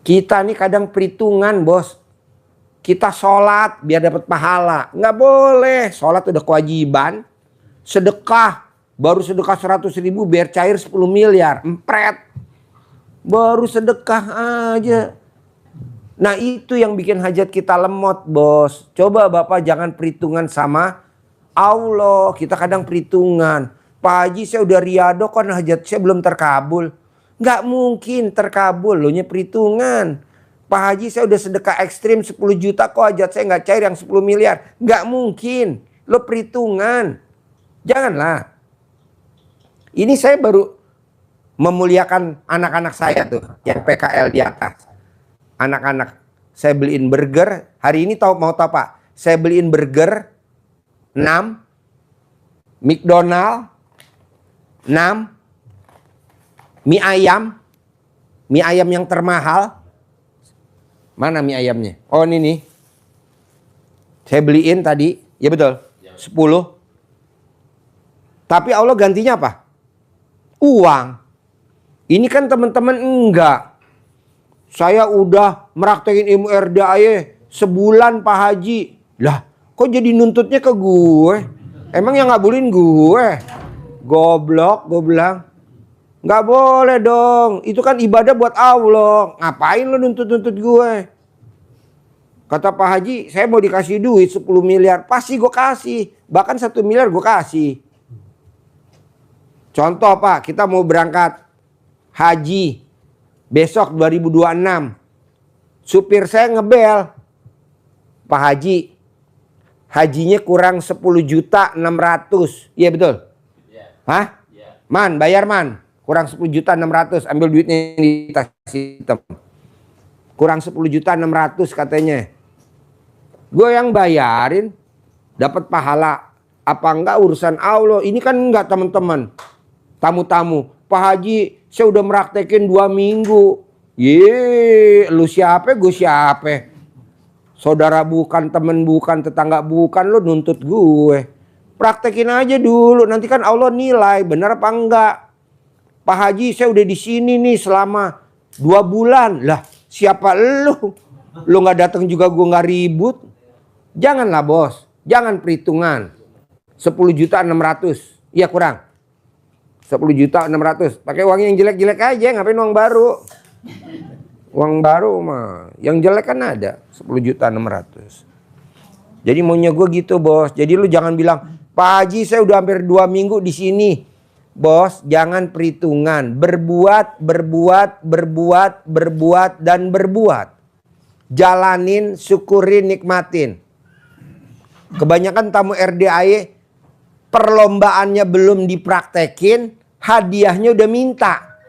Kita nih kadang perhitungan, bos. Kita sholat biar dapat pahala. Nggak boleh. Sholat udah kewajiban. Sedekah. Baru sedekah 100.000 biar cair 10 miliar. Empret. Baru sedekah aja. Nah itu yang bikin hajat kita lemot, bos. Coba Bapak jangan perhitungan sama Allah. Kita kadang perhitungan. Pak Haji saya udah riado kan hajat saya belum terkabul. Nggak mungkin terkabul. Lo nya perhitungan. Pak Haji saya udah sedekah ekstrim 10 juta kok hajat saya nggak cair yang 10 miliar. Nggak mungkin. Lo perhitungan. Janganlah. Ini saya baru memuliakan anak-anak saya tuh. Yang PKL di atas. Anak-anak saya beliin burger. Hari ini mau tahu Pak? Saya beliin burger 6. McDonald 6. Mie ayam. Mie ayam yang termahal. Mana mie ayamnya? Oh ini nih. Saya beliin tadi. Ya betul. 10. Tapi Allah gantinya apa? Uang. Ini kan teman-teman enggak. Saya udah meraktekin ilmu RDAY sebulan Pak Haji. Lah kok jadi nuntutnya ke gue? Emang yang ngabulin gue? Goblok gue bilang. Nggak boleh dong. Itu kan ibadah buat Allah. Ngapain lo nuntut-nuntut gue? Kata Pak Haji saya mau dikasih duit 10 miliar. Pasti gue kasih. Bahkan 1 miliar gue kasih. Contoh Pak, kita mau berangkat haji besok 2026. Supir saya ngebel. Pak Haji, hajinya kurang 10.600.000. Iya betul? Hah? Man, bayar man. Kurang 10.600.000. Ambil duitnya di tas hitam. Kurang 10.600.000 katanya. Gue yang bayarin. Dapat pahala. Apa enggak urusan Allah. Ini kan enggak teman-teman. Tamu-tamu. Pak Haji saya udah meraktekin 2 minggu. Ye, lu siapa? Gue siapa? Saudara bukan, temen bukan, tetangga bukan. Lu nuntut gue. Praktekin aja dulu. Nanti kan Allah nilai. Benar apa enggak? Pak Haji saya udah di sini nih selama 2 bulan. Lah siapa lu? Lu gak datang juga gue gak ribut. Janganlah bos. Jangan perhitungan. 10.600.000. Iya kurang. 10.600.000. Pakai uang yang jelek-jelek aja. Ngapain uang baru? Uang baru mah. Yang jelek kan ada. 10.600.000. Jadi maunya gue gitu bos. Jadi lu jangan bilang. Pak Haji saya udah hampir 2 minggu di sini. Bos jangan perhitungan. Berbuat, dan berbuat. Jalanin, syukurin, nikmatin. Kebanyakan tamu RDAY perlombaannya belum dipraktekin, hadiahnya udah minta.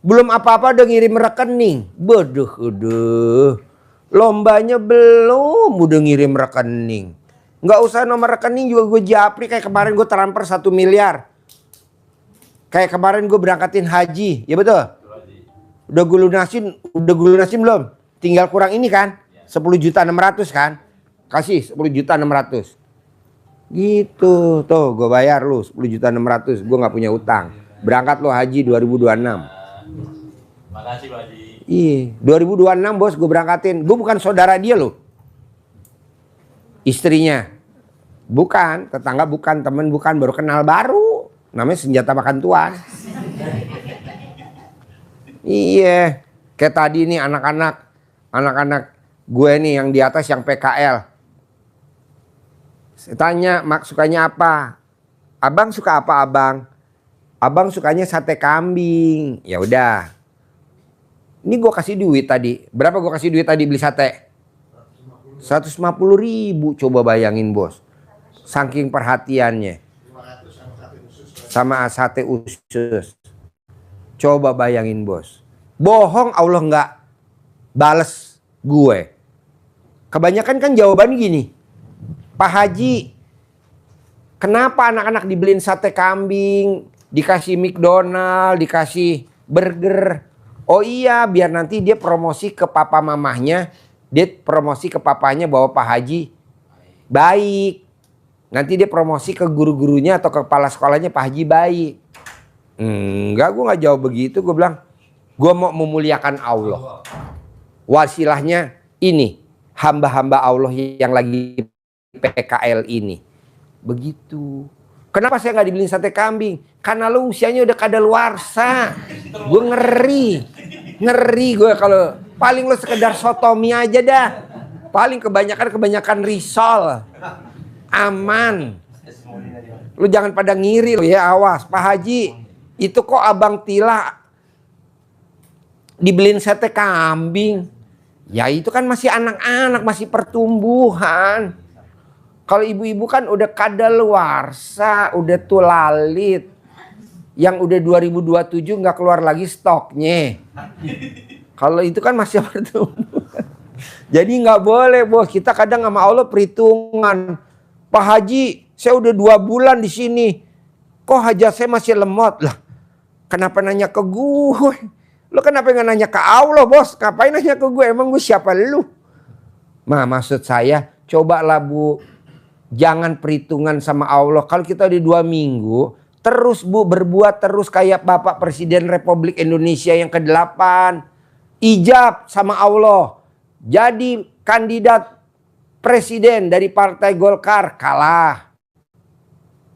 Belum apa-apa udah ngirim rekening. Bodoh. Lombanya belum udah ngirim rekening. Nggak usah nomor rekening juga gue japri. Kayak kemarin gue transfer 1 miliar. Kayak kemarin gue berangkatin haji. Ya betul? Udah gue lunasin belum? Tinggal kurang ini kan? 10.600.000 kan? Kasih 10.600.000. Gitu. Tuh gue bayar lu 10.600.000. Gue gak punya utang. Berangkat lo haji 2026. Makasih Pak Haji. Iya 2026 bos gue berangkatin. Gue bukan saudara dia loh. Istrinya. Bukan. Tetangga bukan. Temen bukan. Baru kenal baru. Namanya senjata makan tuan. Iya. Kayak tadi nih anak-anak gue nih yang di atas yang PKL. Saya tanya, Mak sukanya apa? Abang suka apa abang? Abang sukanya sate kambing. Ya udah. Ini gue kasih duit tadi. Berapa gue kasih duit tadi beli sate? 150.000. Coba bayangin bos. Saking perhatiannya. Sama sate usus. Coba bayangin bos. Bohong Allah nggak bales gue. Kebanyakan kan jawabannya gini. Pak Haji, kenapa anak-anak dibeliin sate kambing, dikasih McDonald, dikasih burger? Oh iya, biar nanti dia promosi ke papa mamahnya, dia promosi ke papanya bahwa Pak Haji baik. Nanti dia promosi ke guru-gurunya atau ke kepala sekolahnya Pak Haji baik. Enggak, gue gak jawab begitu. Gue bilang, gue mau memuliakan Allah. wasilahnya ini hamba-hamba Allah yang lagi PKL ini. Begitu. Kenapa saya nggak dibeliin sate kambing? Karena lo usianya udah kadaluarsa. Gue ngeri gue kalau paling lo sekedar sotomi aja dah. Paling kebanyakan risol. Aman. Lu jangan pada ngiri lo ya, awas. Pak Haji, itu kok Abang Tila dibeliin sate kambing? Ya itu kan masih anak-anak, masih pertumbuhan. Kalau ibu-ibu kan udah kadaluarsa, udah tulalit. Yang udah 2027 nggak keluar lagi stoknya. Kalau itu kan masih pertumbuhan. Jadi nggak boleh bos, kita kadang sama Allah perhitungan. Pak Haji, saya udah 2 bulan di sini. Kok hajat saya masih lemot? Lah, kenapa nanya ke gue? Lo kenapa nggak nanya ke Allah bos? Ngapain nanya ke gue? Emang gue siapa lu? Maksud saya, cobalah Bu, jangan perhitungan sama Allah. Kalau kita di 2 minggu, terus Bu berbuat terus kayak Bapak Presiden Republik Indonesia yang ke-8. Ijab sama Allah. Jadi kandidat presiden dari Partai Golkar, kalah.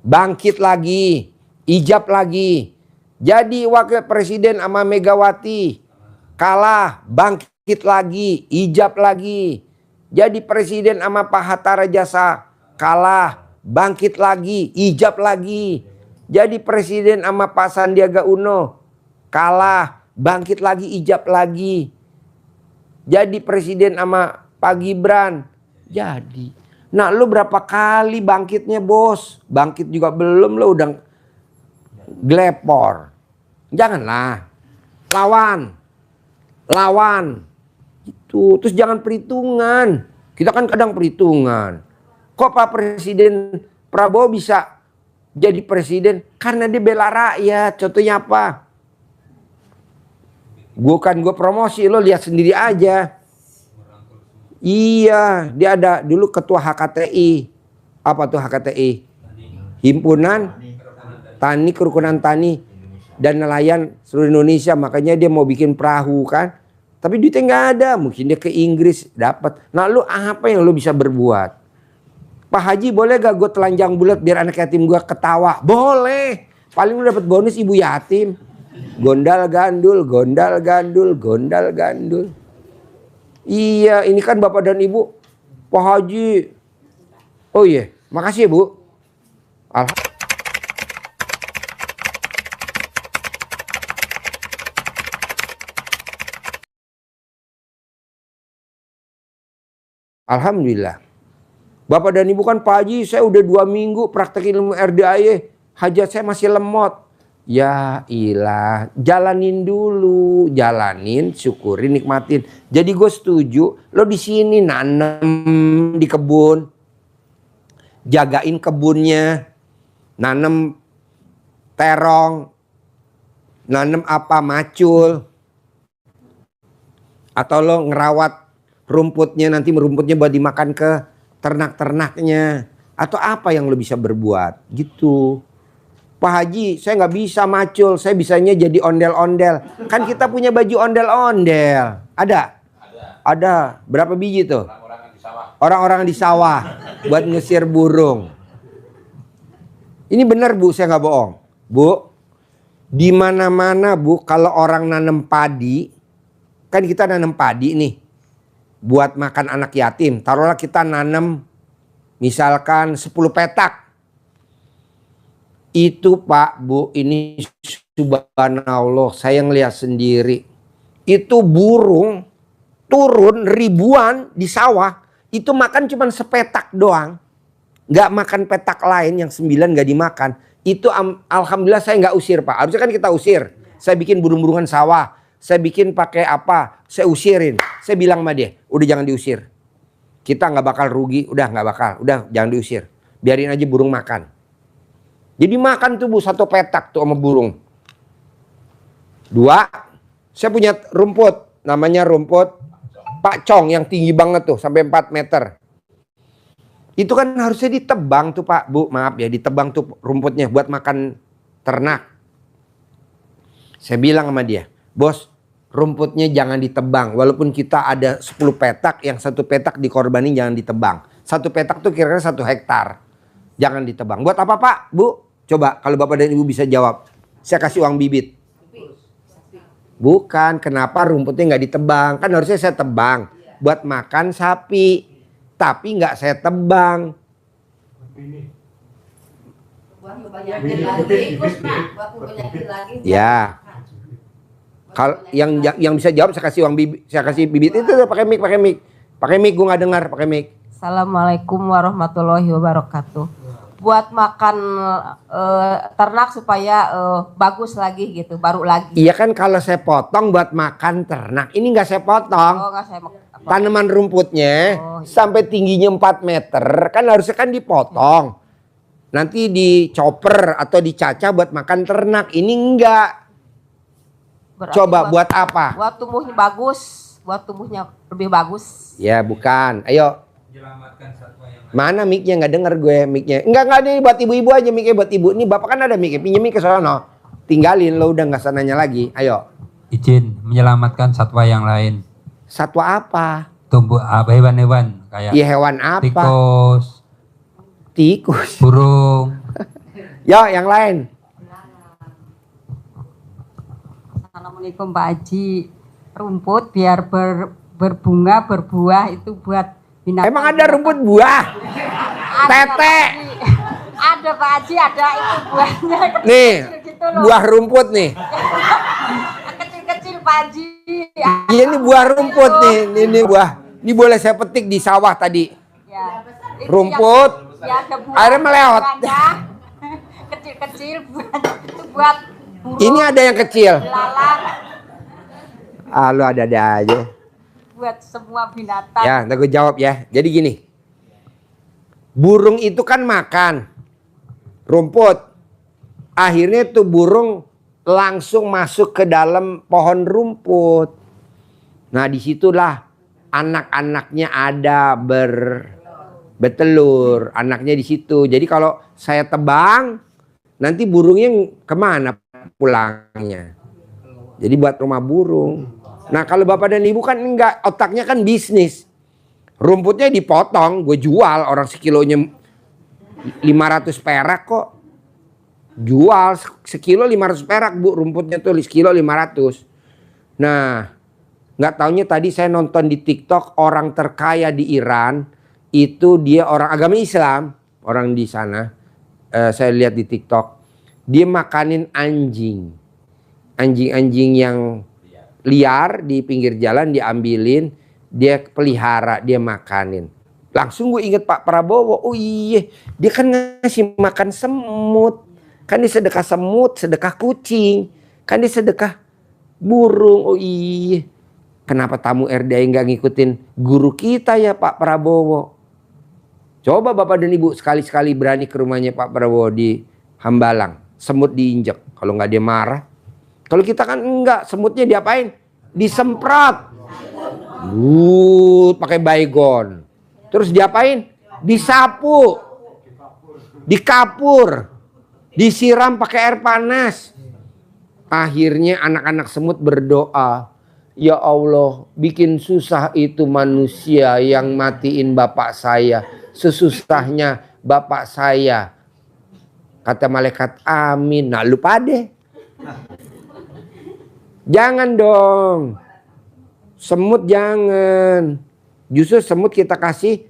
Bangkit lagi, ijab lagi. Jadi wakil presiden sama Megawati, kalah, bangkit lagi, ijab lagi. Jadi presiden sama Pak Hatta Rajasa, kalah, bangkit lagi, ijab lagi. Jadi presiden sama Pak Sandiaga Uno, kalah, bangkit lagi, ijab lagi. Jadi presiden sama Pak Gibran, jadi. Nah lu berapa kali bangkitnya bos? Bangkit juga belum, lu udah glepor. Janganlah. Lawan. Itu. Terus jangan perhitungan. Kita kan kadang perhitungan. Kok Pak Presiden Prabowo bisa jadi presiden? Karena dia bela rakyat. Contohnya apa? Gue promosi, lo lihat sendiri aja. Iya, dia ada dulu ketua HKTI. Apa tuh HKTI? Himpunan Tani, Kerukunan Tani dan Nelayan seluruh Indonesia. Makanya dia mau bikin perahu kan. Tapi duitnya nggak ada. Mungkin dia ke Inggris dapat. Nah lu apa yang lu bisa berbuat? Pak Haji boleh gak gue telanjang bulat biar anak yatim gue ketawa? Boleh. Paling lu dapat bonus ibu yatim. Gondal gandul. Iya, ini kan Bapak dan Ibu Pak Haji. Oh iya, makasih ya Bu. Alhamdulillah. Bapak dan Ibu kan Pak Haji, saya udah 2 minggu praktek ilmu RDAY. Hajat saya masih lemot. Ya ilah, jalanin dulu, syukurin, nikmatin. Jadi gue setuju, lo di sini nanem di kebun, jagain kebunnya, nanem terong, nanem apa macul, atau lo ngerawat rumputnya, nanti rumputnya buat dimakan ke ternak-ternaknya, atau apa yang lo bisa berbuat, gitu. Pak Haji, saya nggak bisa macul, saya bisanya jadi ondel-ondel. Kan kita punya baju ondel-ondel. Ada. Berapa biji tuh? Orang-orang di sawah. Buat ngusir burung. Ini benar Bu, saya nggak bohong. Bu, di mana-mana Bu, kalau orang nanam padi, kan kita nanam padi nih. Buat makan anak yatim. Taruhlah kita nanam misalkan 10 petak. Itu Pak Bu, ini subhanallah, saya ngeliat sendiri. Itu burung turun ribuan di sawah, itu makan cuma sepetak doang. Nggak makan petak lain, yang 9 nggak dimakan. Itu alhamdulillah saya nggak usir Pak. Harusnya kan kita usir. Saya bikin burung-burungan sawah, saya bikin pakai apa, saya usirin. Saya bilang sama dia, udah jangan diusir. Kita nggak bakal rugi, udah nggak bakal, udah jangan diusir. Biarin aja burung makan. Jadi makan tuh Bu 1 petak tuh sama burung. 2, saya punya rumput. Namanya rumput Pak Cong yang tinggi banget tuh sampai 4 meter. Itu kan harusnya ditebang tuh Pak Bu. Maaf ya, ditebang tuh rumputnya buat makan ternak. Saya bilang sama dia, bos rumputnya jangan ditebang. Walaupun kita ada 10 petak, yang 1 petak dikorbanin jangan ditebang. 1 petak tuh kira-kira 1 hektar. Jangan ditebang. Buat apa Pak? Bu? Coba kalau Bapak dan Ibu bisa jawab. Saya kasih uang bibit. Bukan, kenapa rumputnya nggak ditebang? Kan harusnya saya tebang. Buat makan sapi. Tapi nggak saya tebang. Ya. Kalau yang bisa jawab saya kasih uang bibit, saya kasih bibit itu pakai mic, pakai mic, gue nggak dengar, pakai mic. Assalamualaikum warahmatullahi wabarakatuh. Buat makan ternak supaya bagus lagi gitu, baru lagi. Iya kan kalau saya potong buat makan ternak, ini nggak saya potong. Oh, nggak saya Tanaman rumputnya sampai tingginya 4 meter kan harusnya kan dipotong. Nanti dicoper atau dicacah buat makan ternak. Ini enggak. Berarti Coba buat apa? Buat tumbuhnya bagus, buat tumbuhnya lebih bagus. Ya bukan. Ayo. Mana mic-nya, nggak denger gue mic-nya. Enggak nih buat ibu-ibu aja mic-nya buat ibu. Ini bapak kan ada mic-nya, pinjemin ke sono. Tinggalin lo udah nggak sananya lagi. Ayo. Izin menyelamatkan satwa yang lain. Satwa apa? Tumbuh hewan-hewan kayak Ya hewan apa? tikus, Tikus. burung. Yo yang lain. Assalamualaikum Pak Haji. Rumput biar berbunga, berbuah itu buat binatang. Emang ada rumput buah? Tete. Ada Pak Haji, ada itu buahnya. Nih, Gitu loh. buah rumput nih. Kecil-kecil Pak Haji. Iya ini buah rumput nih. Ini buah. Ini boleh saya petik di sawah tadi. Ya. Itu Rumput. ya, ada buah. Airnya meleot. Buahnya. Kecil-kecil buahnya itu buat burung, Ini ada yang kecil. lalat, Ah, lu ada aja. buat semua binatang. Ya, ntar gue jawab ya. Jadi gini. Burung itu kan makan rumput. Akhirnya tuh burung langsung masuk ke dalam pohon rumput. Nah, disitulah anak-anaknya ada bertelur. Anaknya di situ. Jadi kalau saya tebang, nanti burungnya kemana pulangnya? Jadi buat rumah burung. Nah kalau bapak dan ibu kan enggak, otaknya kan bisnis. Rumputnya dipotong, gue jual, orang sekilonya 500 perak kok. Jual sekilo 500 perak bu, rumputnya tuh sekilo 500. Nah nggak taunya tadi saya nonton di TikTok orang terkaya di Iran. Itu dia orang agama Islam, orang di sana. Saya lihat di TikTok. Dia makanin anjing. Anjing-anjing yang liar di pinggir jalan diambilin, dia pelihara, dia makanin. Langsung gue inget Pak Prabowo, oh iya, dia kan ngasih makan semut. Kan dia sedekah semut, sedekah kucing. Kan dia sedekah burung, oh iya. Kenapa tamu RDI nggak ngikutin guru kita ya Pak Prabowo? Coba Bapak dan Ibu sekali-sekali berani ke rumahnya Pak Prabowo di Hambalang. Semut diinjek, kalau nggak dia marah. Kalau kita kan enggak, semutnya diapain? Disemprot. Pakai baygon. Terus diapain? Disapu. Dikapur. Disiram pakai air panas. Akhirnya anak-anak semut berdoa. Ya Allah, bikin susah itu manusia yang matiin bapak saya. Sesusahnya bapak saya. Kata malaikat, amin. Nah lupa deh. Jangan dong. Semut jangan. Justru semut kita kasih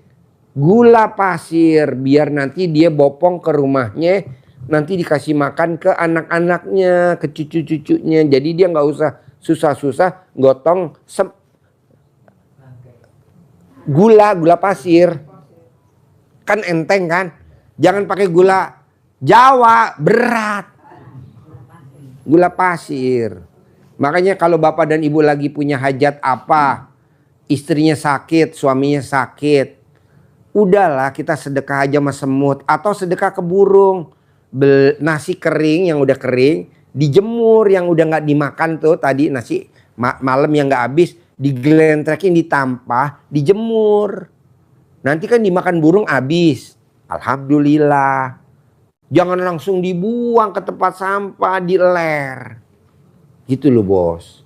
gula pasir. Biar nanti dia bopong ke rumahnya. Nanti dikasih makan ke anak-anaknya, ke cucu-cucunya. Jadi dia nggak usah susah-susah gotong gula pasir. Kan enteng kan? Jangan pakai gula Jawa, berat. Gula pasir. Makanya kalau bapak dan ibu lagi punya hajat apa, istrinya sakit, suaminya sakit, udahlah kita sedekah aja sama semut atau sedekah ke burung. Nasi kering yang udah kering, dijemur yang udah nggak dimakan tuh tadi nasi malam yang nggak habis, digelentrekin, ditampah, dijemur. Nanti kan dimakan burung habis. Alhamdulillah. Jangan langsung dibuang ke tempat sampah, diler. Gitu loh bos.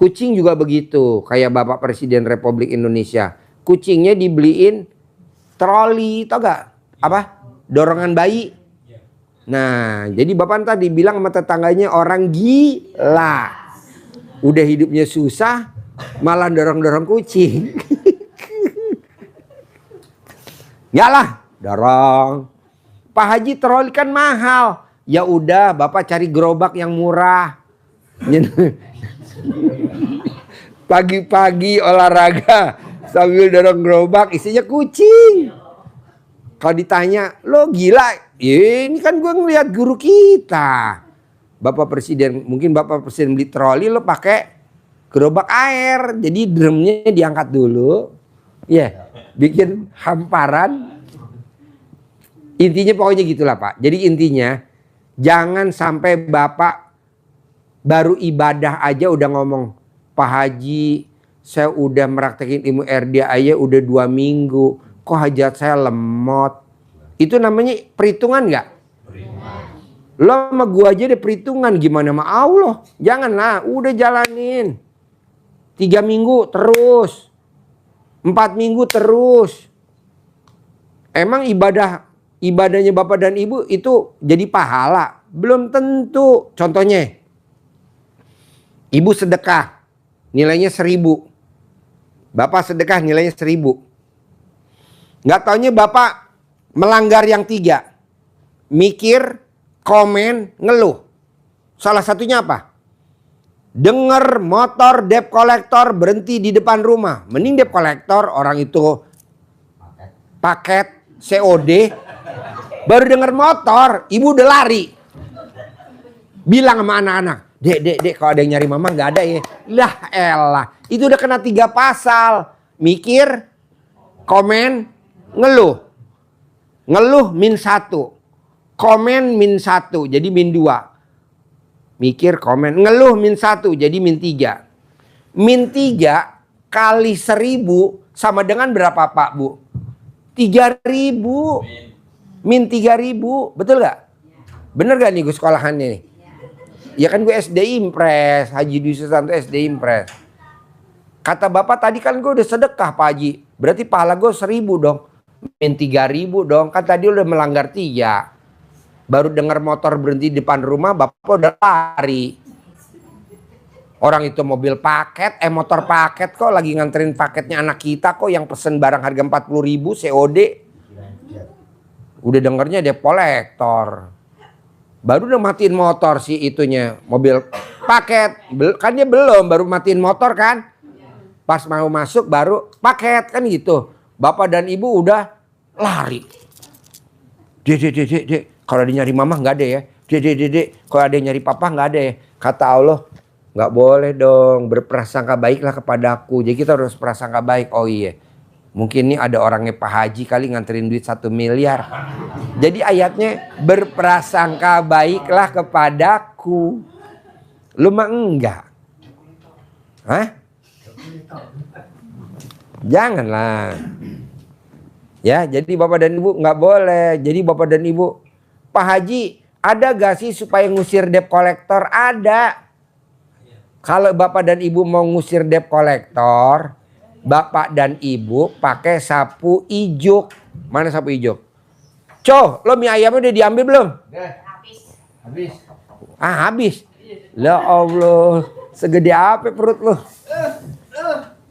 Kucing juga begitu, kayak Bapak Presiden Republik Indonesia. Kucingnya dibeliin troli, tau gak? Apa? Dorongan bayi. Nah, jadi Bapak tadi bilang sama tetangganya orang gila. Udah hidupnya susah, malah dorong-dorong kucing. Enggak lah, dorong. Pak Haji, troli kan mahal. Ya udah, Bapak cari gerobak yang murah. Pagi-pagi olahraga sambil dorong gerobak isinya kucing. Kalau ditanya, lo gila? Ya, ini kan gue ngeliat guru kita. Bapak Presiden, mungkin Bapak Presiden beli troli, lo pakai gerobak air. Jadi drumnya diangkat dulu. Ya, bikin hamparan. Intinya pokoknya gitulah Pak. Jadi intinya jangan sampai Bapak baru ibadah aja udah ngomong, Pak Haji, saya udah meraktekin ilmu RDA aja udah 2 minggu. Kok hajat saya lemot? Itu namanya perhitungan nggak? Lo sama gua aja deh perhitungan, gimana sama Allah? Janganlah, udah jalanin. 3 minggu terus. 4 minggu terus. Emang ibadahnya Bapak dan Ibu itu jadi pahala? Belum tentu. Contohnya, Ibu sedekah, nilainya 1.000. Bapak sedekah nilainya 1.000. Nggak taunya Bapak melanggar yang 3. Mikir, komen, ngeluh. Salah satunya apa? Dengar motor debt collector berhenti di depan rumah. Mending debt collector, orang itu paket COD. Baru dengar motor, ibu udah lari. Bilang sama anak-anak, Dek, kalau ada yang nyari mama nggak ada ya. Lah elah, itu udah kena 3 pasal. Mikir, komen, ngeluh. Ngeluh -1. Komen -1, jadi -2. Mikir, komen, ngeluh -1, jadi -3. -3 kali 1.000 sama dengan berapa Pak Bu? 3.000. -3.000, betul gak? Bener gak nih gue sekolahannya nih? Ya kan gue SD Impres, Haji Dwi Susanto SD Impres. Kata Bapak tadi kan gue udah sedekah Pak Haji. Berarti pahala gue 1.000 dong. -3.000 dong. Kan tadi udah melanggar 3. Baru dengar motor berhenti di depan rumah, Bapak udah lari. Orang itu mobil paket, motor paket kok, lagi nganterin paketnya anak kita kok yang pesen barang harga 40.000 COD. Udah dengernya debt collector. Baru udah matiin motor si itunya, mobil paket. Kan dia belum, baru matiin motor kan. Pas mau masuk baru paket kan gitu. Bapak dan Ibu udah lari. Dek, kalau ada nyari mama nggak ada ya. Dek, kalau ada nyari papa nggak ada ya. Kata Allah, nggak boleh dong berprasangka baiklah kepadaku. Jadi kita harus prasangka baik. Oh iya, mungkin ini ada orangnya Pak Haji kali nganterin duit 1 miliar. Jadi ayatnya berprasangka baiklah kepadaku. Lu mah enggak. Hah? Janganlah. Ya, jadi Bapak dan Ibu nggak boleh. Jadi Bapak dan Ibu, Pak Haji, ada gak sih supaya ngusir debt collector? Ada. Kalau Bapak dan Ibu mau ngusir debt collector, Bapak dan Ibu pakai sapu ijuk. Mana sapu ijuk? Lo mie ayamnya udah diambil belum? Habis. Habis. Ya Allah, segede apa perut lo?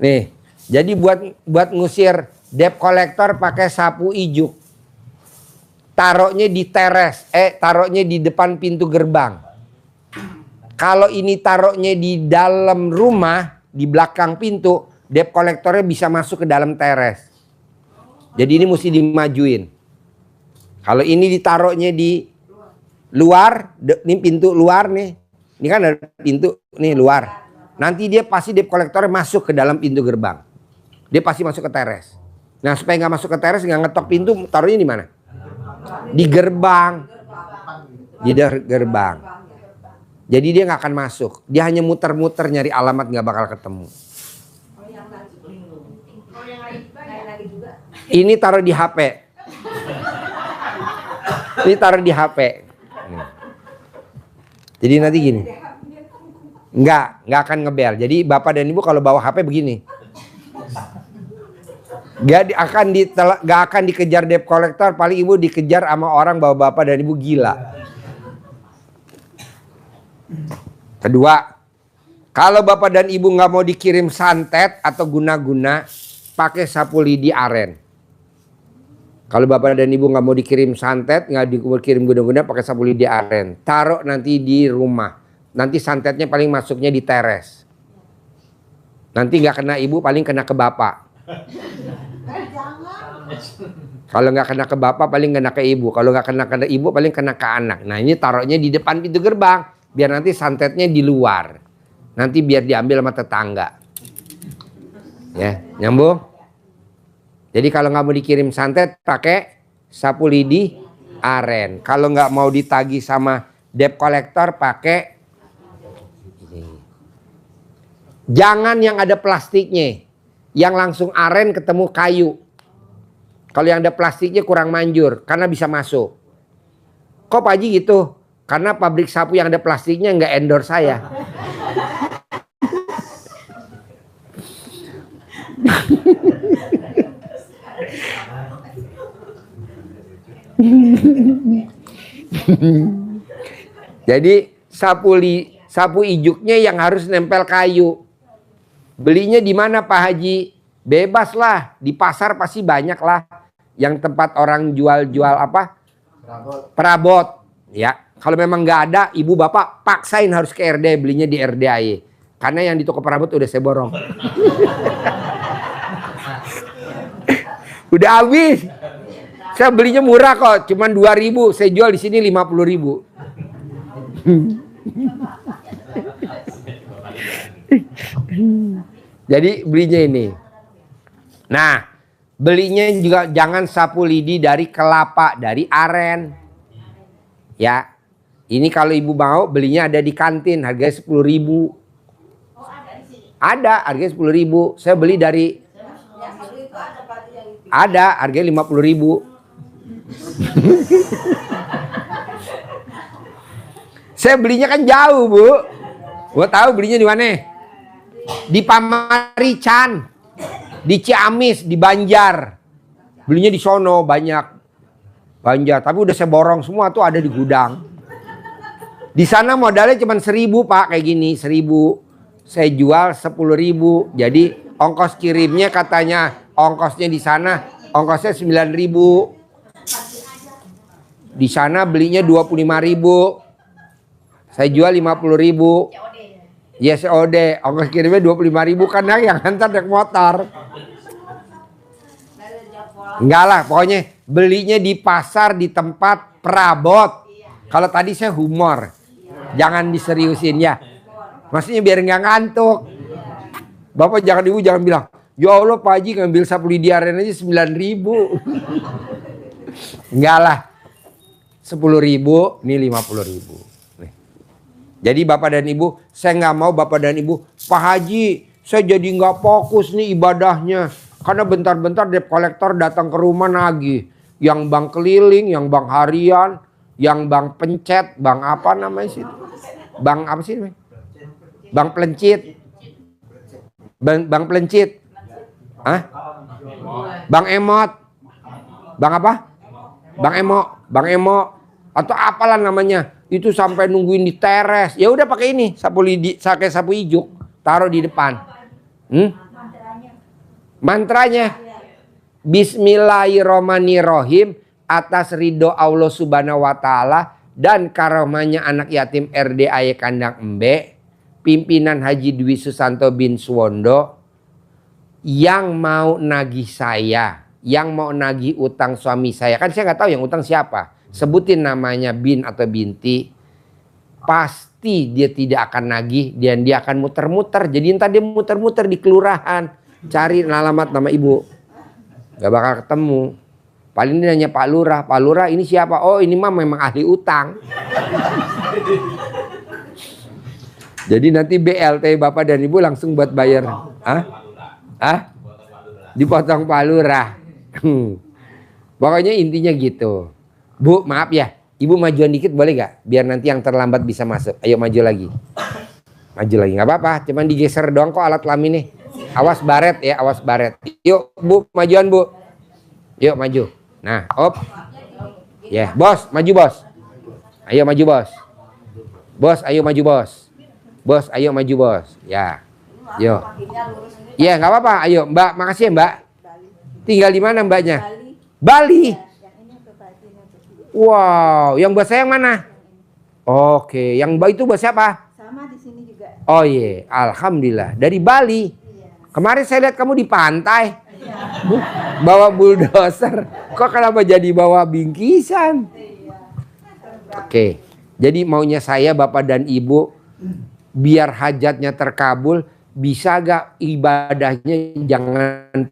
Nih, jadi buat ngusir debt collector pakai sapu ijuk. Taruhnya di teres, taruhnya di depan pintu gerbang. Kalau ini taruhnya di dalam rumah, di belakang pintu, debt collectornya bisa masuk ke dalam teres. Jadi ini mesti dimajuin. Kalau ini ditaruhnya di luar, ini pintu luar nih. Ini kan ada pintu nih luar. Nanti dia pasti debt collectornya masuk ke dalam pintu gerbang. Dia pasti masuk ke teres. Nah supaya nggak masuk ke teres, nggak ngetok pintu, taruhnya di mana? Di gerbang. Di gerbang. Jadi dia nggak akan masuk. Dia hanya muter-muter nyari alamat, nggak bakal ketemu. Ini taruh di HP. Ini taruh di HP. Jadi nanti gini. Nggak akan ngebel. Jadi bapak dan ibu kalau bawa HP begini. Nggak akan dikejar debt collector, paling ibu dikejar sama orang bawa bapak dan ibu gila. Kedua, kalau bapak dan ibu nggak mau dikirim santet atau guna-guna, pakai sapu lidi aren. Kalau bapak dan ibu nggak mau dikirim santet, nggak dikirim guna-guna, pakai sapu lidi aren. Taruh nanti di rumah. Nanti santetnya paling masuknya di teres. Nanti nggak kena ibu, paling kena ke bapak. Kalau nggak kena ke bapak, paling kena ke ibu. Kalau nggak kena ke ibu, paling kena ke anak. Nah ini taruhnya di depan pintu gerbang, biar nanti santetnya di luar. Nanti biar diambil sama tetangga. Ya, nyambung? Jadi kalau nggak mau dikirim santet, pakai sapu lidi aren. Kalau nggak mau ditagih sama debt collector, pakai jangan yang ada plastiknya, yang langsung aren ketemu kayu. Kalau yang ada plastiknya kurang manjur, karena bisa masuk. Kok Pak Haji gitu? Karena pabrik sapu yang ada plastiknya nggak endorse saya. Jadi sapu ijuknya yang harus nempel kayu. Belinya di mana Pak Haji? Bebas lah, di pasar pasti banyak lah. Yang tempat orang jual-jual apa? Perabot. Ya, kalau memang nggak ada, ibu bapak paksain harus ke RD, belinya di RDAY. Karena yang di toko perabot udah saya borong. Udah habis. Saya belinya murah kok, cuman 2.000, saya jual di sini 50.000. Jadi belinya ini. Nah, belinya juga jangan sapu lidi dari kelapa, dari aren. Ya. Ini kalau ibu mau belinya ada di kantin, harganya 10.000. Ada, harganya 10.000. Saya beli dari ada, harganya 50.000. Saya belinya kan jauh, Bu. Gua tahu belinya di mana? Di Pamarican, di Ciamis, di Banjar. Belinya di sono banyak. Banjar, tapi udah saya borong semua tuh, ada di gudang. Di sana modalnya cuma 1.000, Pak, kayak gini, 1.000. Saya jual 10.000. Jadi ongkos kirimnya katanya ongkosnya di sana ongkosnya 9.000. Di sana belinya 25.000. Saya jual 50.000. Ya COD, ongkos kirimnya 25.000 karena yang antar naik motor. Enggak lah, pokoknya belinya di pasar, di tempat perabot. Kalau tadi saya humor, jangan diseriusin ya. Maksudnya biar nggak ngantuk. Bapak jangan, ibu jangan bilang, ya Allah Pak Haji ngambil sapu lidi aren aja 9.000. Enggak lah, 10.000, ini 50.000. Jadi bapak dan ibu, saya nggak mau bapak dan ibu, Pak Haji, saya jadi nggak fokus nih ibadahnya. Karena bentar-bentar debt collector datang ke rumah nagih. Yang bank keliling, yang bank harian, yang bank pencet, bank apa namanya sih? Bank apa sih? Bank pelencit. Bank pelencit. Hah? Bank emot. Bank apa? Bank emo. Bank emo. Atau apalah namanya. Itu sampai nungguin di teres. Ya udah pakai ini, sapu lidi, pakai sapu ijuk, taruh di depan. Mantranya Bismillahirrohmanirrohim, atas ridho Allah Subhanahu wa taala dan karomahnya anak yatim RDAY Kandang Embe, pimpinan Haji Dwi Susanto bin Suwondo, yang mau nagih saya, yang mau nagih utang suami saya, kan saya nggak tahu yang utang siapa. Sebutin namanya bin atau binti, pasti dia tidak akan nagih dan dia akan muter-muter. Jadi entar dia muter-muter di kelurahan, cari alamat nama ibu, gak bakal ketemu. Paling dia nanya Pak Lurah, Pak Lurah ini siapa? Oh ini mah memang ahli utang. Jadi nanti BLT bapak dan ibu langsung buat bayar. Dipotong Pak Lurah. Pokoknya intinya gitu. Bu, maaf ya, ibu majuan dikit boleh gak? Biar nanti yang terlambat bisa masuk. Ayo maju lagi. Maju lagi, nggak apa-apa. Cuman digeser doang kok alat kelamin nih. Awas baret ya, awas baret. Yuk Bu, majuan Bu. Yuk maju. Nah, op. Ya, bos, maju bos. Ayo maju bos. Bos, ayo maju bos. Bos, ayo maju bos. Ya, yuk. Ya, nggak apa-apa. Ayo Mbak, makasih ya Mbak. Tinggal di mana Mbaknya? Bali. Wow, yang buat saya yang mana? Oke, yang Mbak itu buat siapa? Sama di sini juga. Oh iya, alhamdulillah dari Bali. Kemarin saya lihat kamu di pantai, bawa bulldozer. Kok kenapa jadi bawa bingkisan? Oke, jadi maunya saya Bapak dan Ibu, biar hajatnya terkabul, bisa gak ibadahnya jangan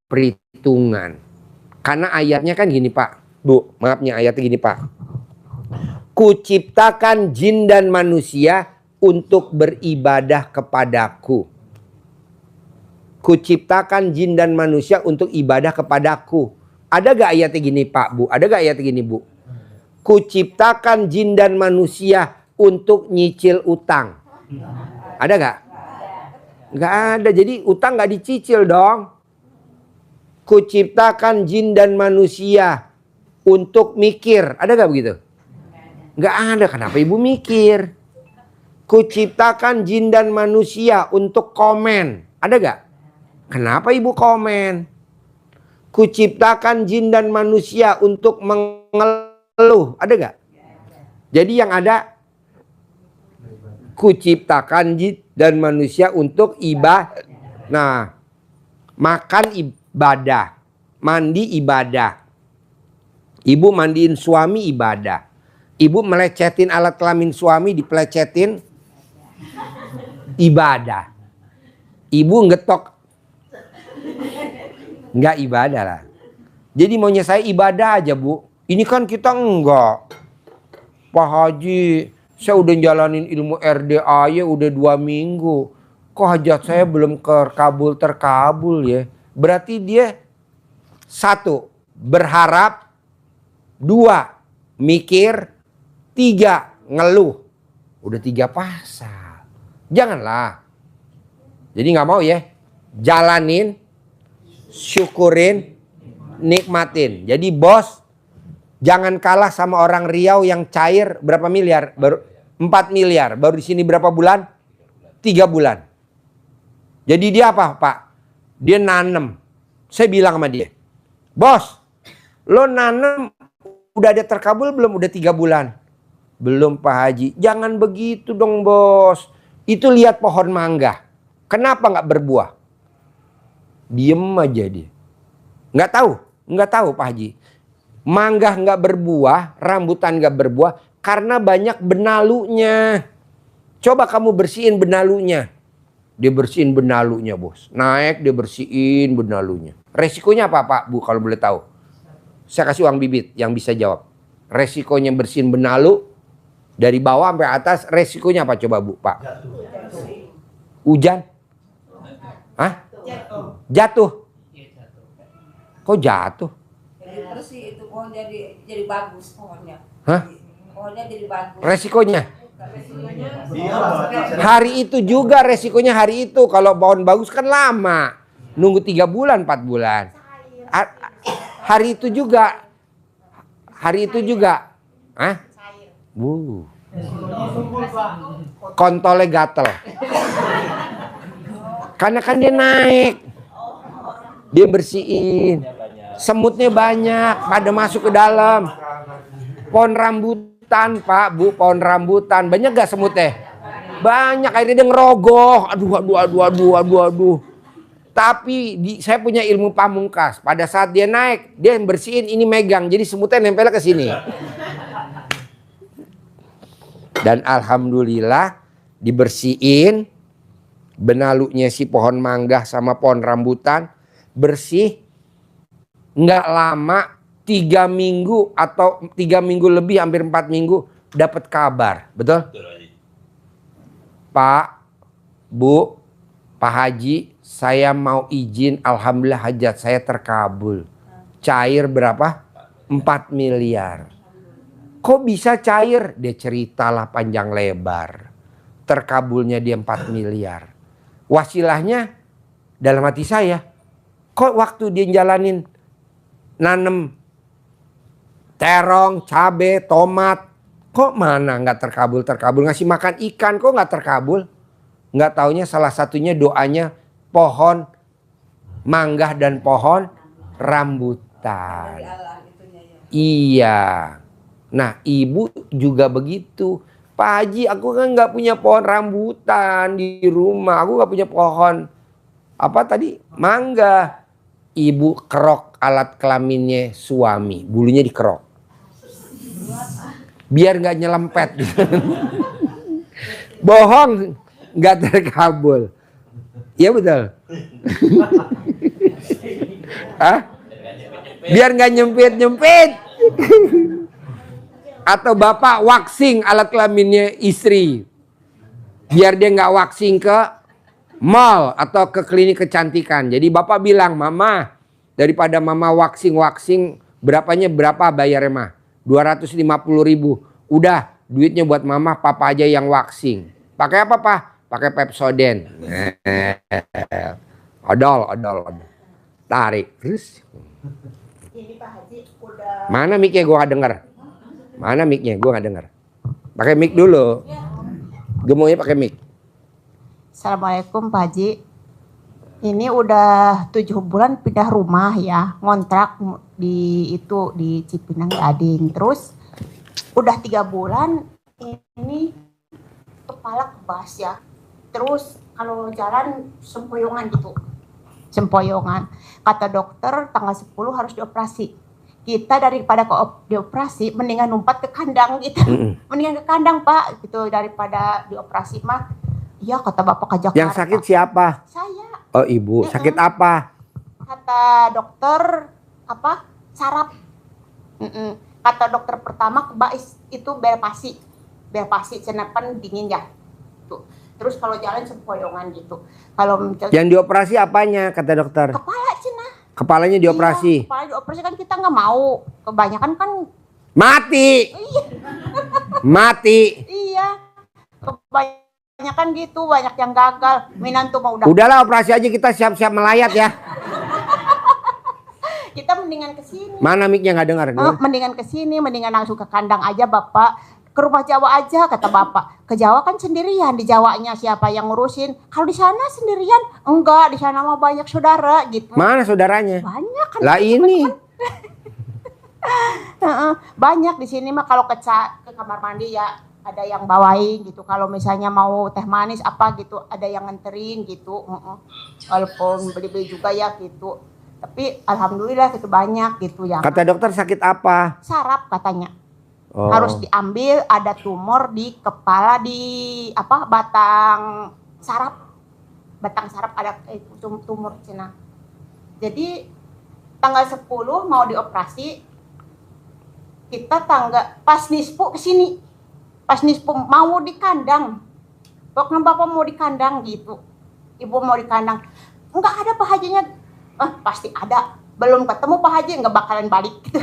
perhitungan. Karena ayatnya kan gini Pak, Bu, maafnya ayatnya gini Pak. Kuciptakan jin dan manusia untuk beribadah kepadaku. Kuciptakan jin dan manusia untuk ibadah kepadaku. Ada gak ayatnya gini Pak, Bu? Ada gak ayatnya gini Bu? Kuciptakan jin dan manusia untuk nyicil utang. Ada gak? Gak ada. Jadi utang gak dicicil dong. Kuciptakan jin dan manusia untuk mikir. Ada gak begitu? Gak ada. Kenapa Ibu mikir? Kuciptakan jin dan manusia untuk komen. Ada gak? Kenapa Ibu komen? Kuciptakan jin dan manusia untuk mengeluh. Ada gak? Jadi yang ada, kuciptakan jin dan manusia untuk ibadah. Nah, makan ibadah, mandi ibadah. Ibu mandiin suami ibadah. Ibu melecetin alat kelamin suami, dipelecetin ibadah. Ibu ngetok, nggak ibadah lah. Jadi maunya saya ibadah aja Bu. Ini kan kita enggak. Pak Haji, saya udah jalanin ilmu RDA ya udah 2 minggu. Kok hajat saya belum terkabul ya. Berarti dia 1, berharap. 2, mikir. 3, ngeluh. Udah 3 pasal. Janganlah. Jadi nggak mau ya. Jalanin, syukurin, nikmatin. Jadi bos, jangan kalah sama orang Riau yang cair berapa miliar? Baru 4 miliar. Baru di sini berapa bulan? 3 bulan. Jadi dia apa Pak? Dia nanem. Saya bilang sama dia, bos, lo nanem udah ada terkabul belum? Udah 3 bulan. Belum Pak Haji. Jangan begitu dong bos. Itu lihat pohon mangga. Kenapa nggak berbuah? Diem aja dia. Nggak tahu Pak Haji. Mangga nggak berbuah, rambutan nggak berbuah karena banyak benalunya. Coba kamu bersihin benalunya. Dia bersihin benalunya bos. Naik dia bersihin benalunya. Resikonya apa Pak Bu kalau boleh tahu? Saya kasih uang bibit yang bisa jawab. Resikonya bersihin benalu dari bawah sampai atas, resikonya apa coba Bu Pak? Hujan? Hah? Jatuh. Kok jatuh? Jadi bersih itu pohon jadi bagus pohonnya. Hah? Pohonnya jadi bagus. Resikonya? Hari itu juga resikonya hari itu. Kalau pohon bagus kan lama. Nunggu 3 bulan, 4 bulan. Hari itu juga. Hari itu juga. Hah? Kontolnya gatel. Karena kan dia naik. Dia bersihin. Semutnya banyak. Pada masuk ke dalam. Pohon rambutan Pak Bu. Pohon rambutan. Banyak gak semutnya? Banyak. Akhirnya dia ngerogoh. Aduh. Tapi saya punya ilmu pamungkas. Pada saat dia naik. Dia bersihin ini megang. Jadi semutnya nempel ke sini. Dan alhamdulillah dibersihin benalunya si pohon mangga sama pohon rambutan bersih. Nggak lama 3 minggu atau 3 minggu lebih hampir 4 minggu dapat kabar. Betul? Pak, Bu, Pak Haji, saya mau izin, alhamdulillah hajat saya terkabul. Cair berapa? 4 miliar. Kok bisa cair? Dia ceritalah panjang lebar. terkabulnya dia 4 miliar. Wasilahnya dalam hati saya, kok waktu dia jalanin nanem terong, cabe, tomat, kok mana nggak terkabul? Ngasih makan ikan kok nggak terkabul? Nggak taunya salah satunya doanya pohon mangga dan pohon rambutan. Allah itunya ya. Iya. Nah ibu juga begitu. Pak Haji, aku kan nggak punya pohon rambutan di rumah. Aku nggak punya pohon apa tadi mangga. Ibu kerok alat kelaminnya suami, bulunya dikerok, biar nggak nyelempet. Bohong, nggak terkabul. Iya betul. Hah? Biar nggak nyempit. Atau bapak waxing alat kelaminnya istri, biar dia nggak waxing ke mall atau ke klinik kecantikan. Jadi bapak bilang, mama, daripada mama waxing berapa bayarnya mah? 250.000. Udah, duitnya buat mama, papa aja yang waxing. Pakai apa pak? Pakai Pepsodent. Odol. Tarik terus. Ini Pak Haji udah Mana mic-nya gua nggak denger. Mana mic-nya? Gua nggak denger. Pakai mic dulu. Gemuknya pakai mic. Assalamualaikum Pak Haji. Ini udah 7 bulan pindah rumah ya, ngontrak di Cipinang Gading. Terus udah 3 bulan ini kepala kebas ya. Terus kalau jalan sempoyongan gitu. Sempoyongan. Kata dokter tanggal 10 harus dioperasi. Kita daripada dioperasi mendingan numpat ke kandang gitu. Mendingan ke kandang Pak gitu daripada dioperasi mah. Iya kata bapak ke Jakarta. Yang sakit siapa? Saya. Oh ibu, sakit apa? Kata dokter apa? Saraf. Kata dokter pertama itu belpasi senapan dingin ya. Tuh. Terus kalau jalan sempoyongan gitu. Kalau Yang dioperasi apanya kata dokter? kepala cina. Kepalanya dioperasi. Iya, kepala dioperasi kan kita nggak mau. Kebanyakan kan Mati. Mati. iya. Kebanyakan gitu, banyak yang gagal. Minantu mau udah. Udahlah operasi aja, kita siap-siap melayat ya. Kita mendingan ke sini. Mana mic-nya nggak dengar? Mendingan ke sini, mendingan langsung ke kandang aja Bapak. Ke rumah Jawa aja kata Bapak. Ke Jawa kan sendirian, di Jawanya siapa yang ngurusin? Kalau di sana sendirian? Enggak, di sana mah banyak saudara gitu. Mana saudaranya? Banyak kan. Lah ini. Banyak di sini mah kalau ke kamar mandi ya ada yang bawain gitu. Kalau misalnya mau teh manis apa gitu, ada yang nganterin gitu. Walaupun beli-beli juga ya gitu. Tapi alhamdulillah itu banyak gitu ya. Kata dokter sakit apa? Saraf katanya. Oh. Harus diambil, ada tumor di kepala di batang saraf. Batang saraf ada tumor cina. Jadi tanggal 10 mau dioperasi. Kita pas nispu ke sini. Pas nispu mau di kandang. Pokoknya Bapak mau di kandang gitu. Ibu mau di kandang. Enggak ada Pak Hajinya. Pasti ada. Belum ketemu Pak Haji enggak bakalan balik gitu.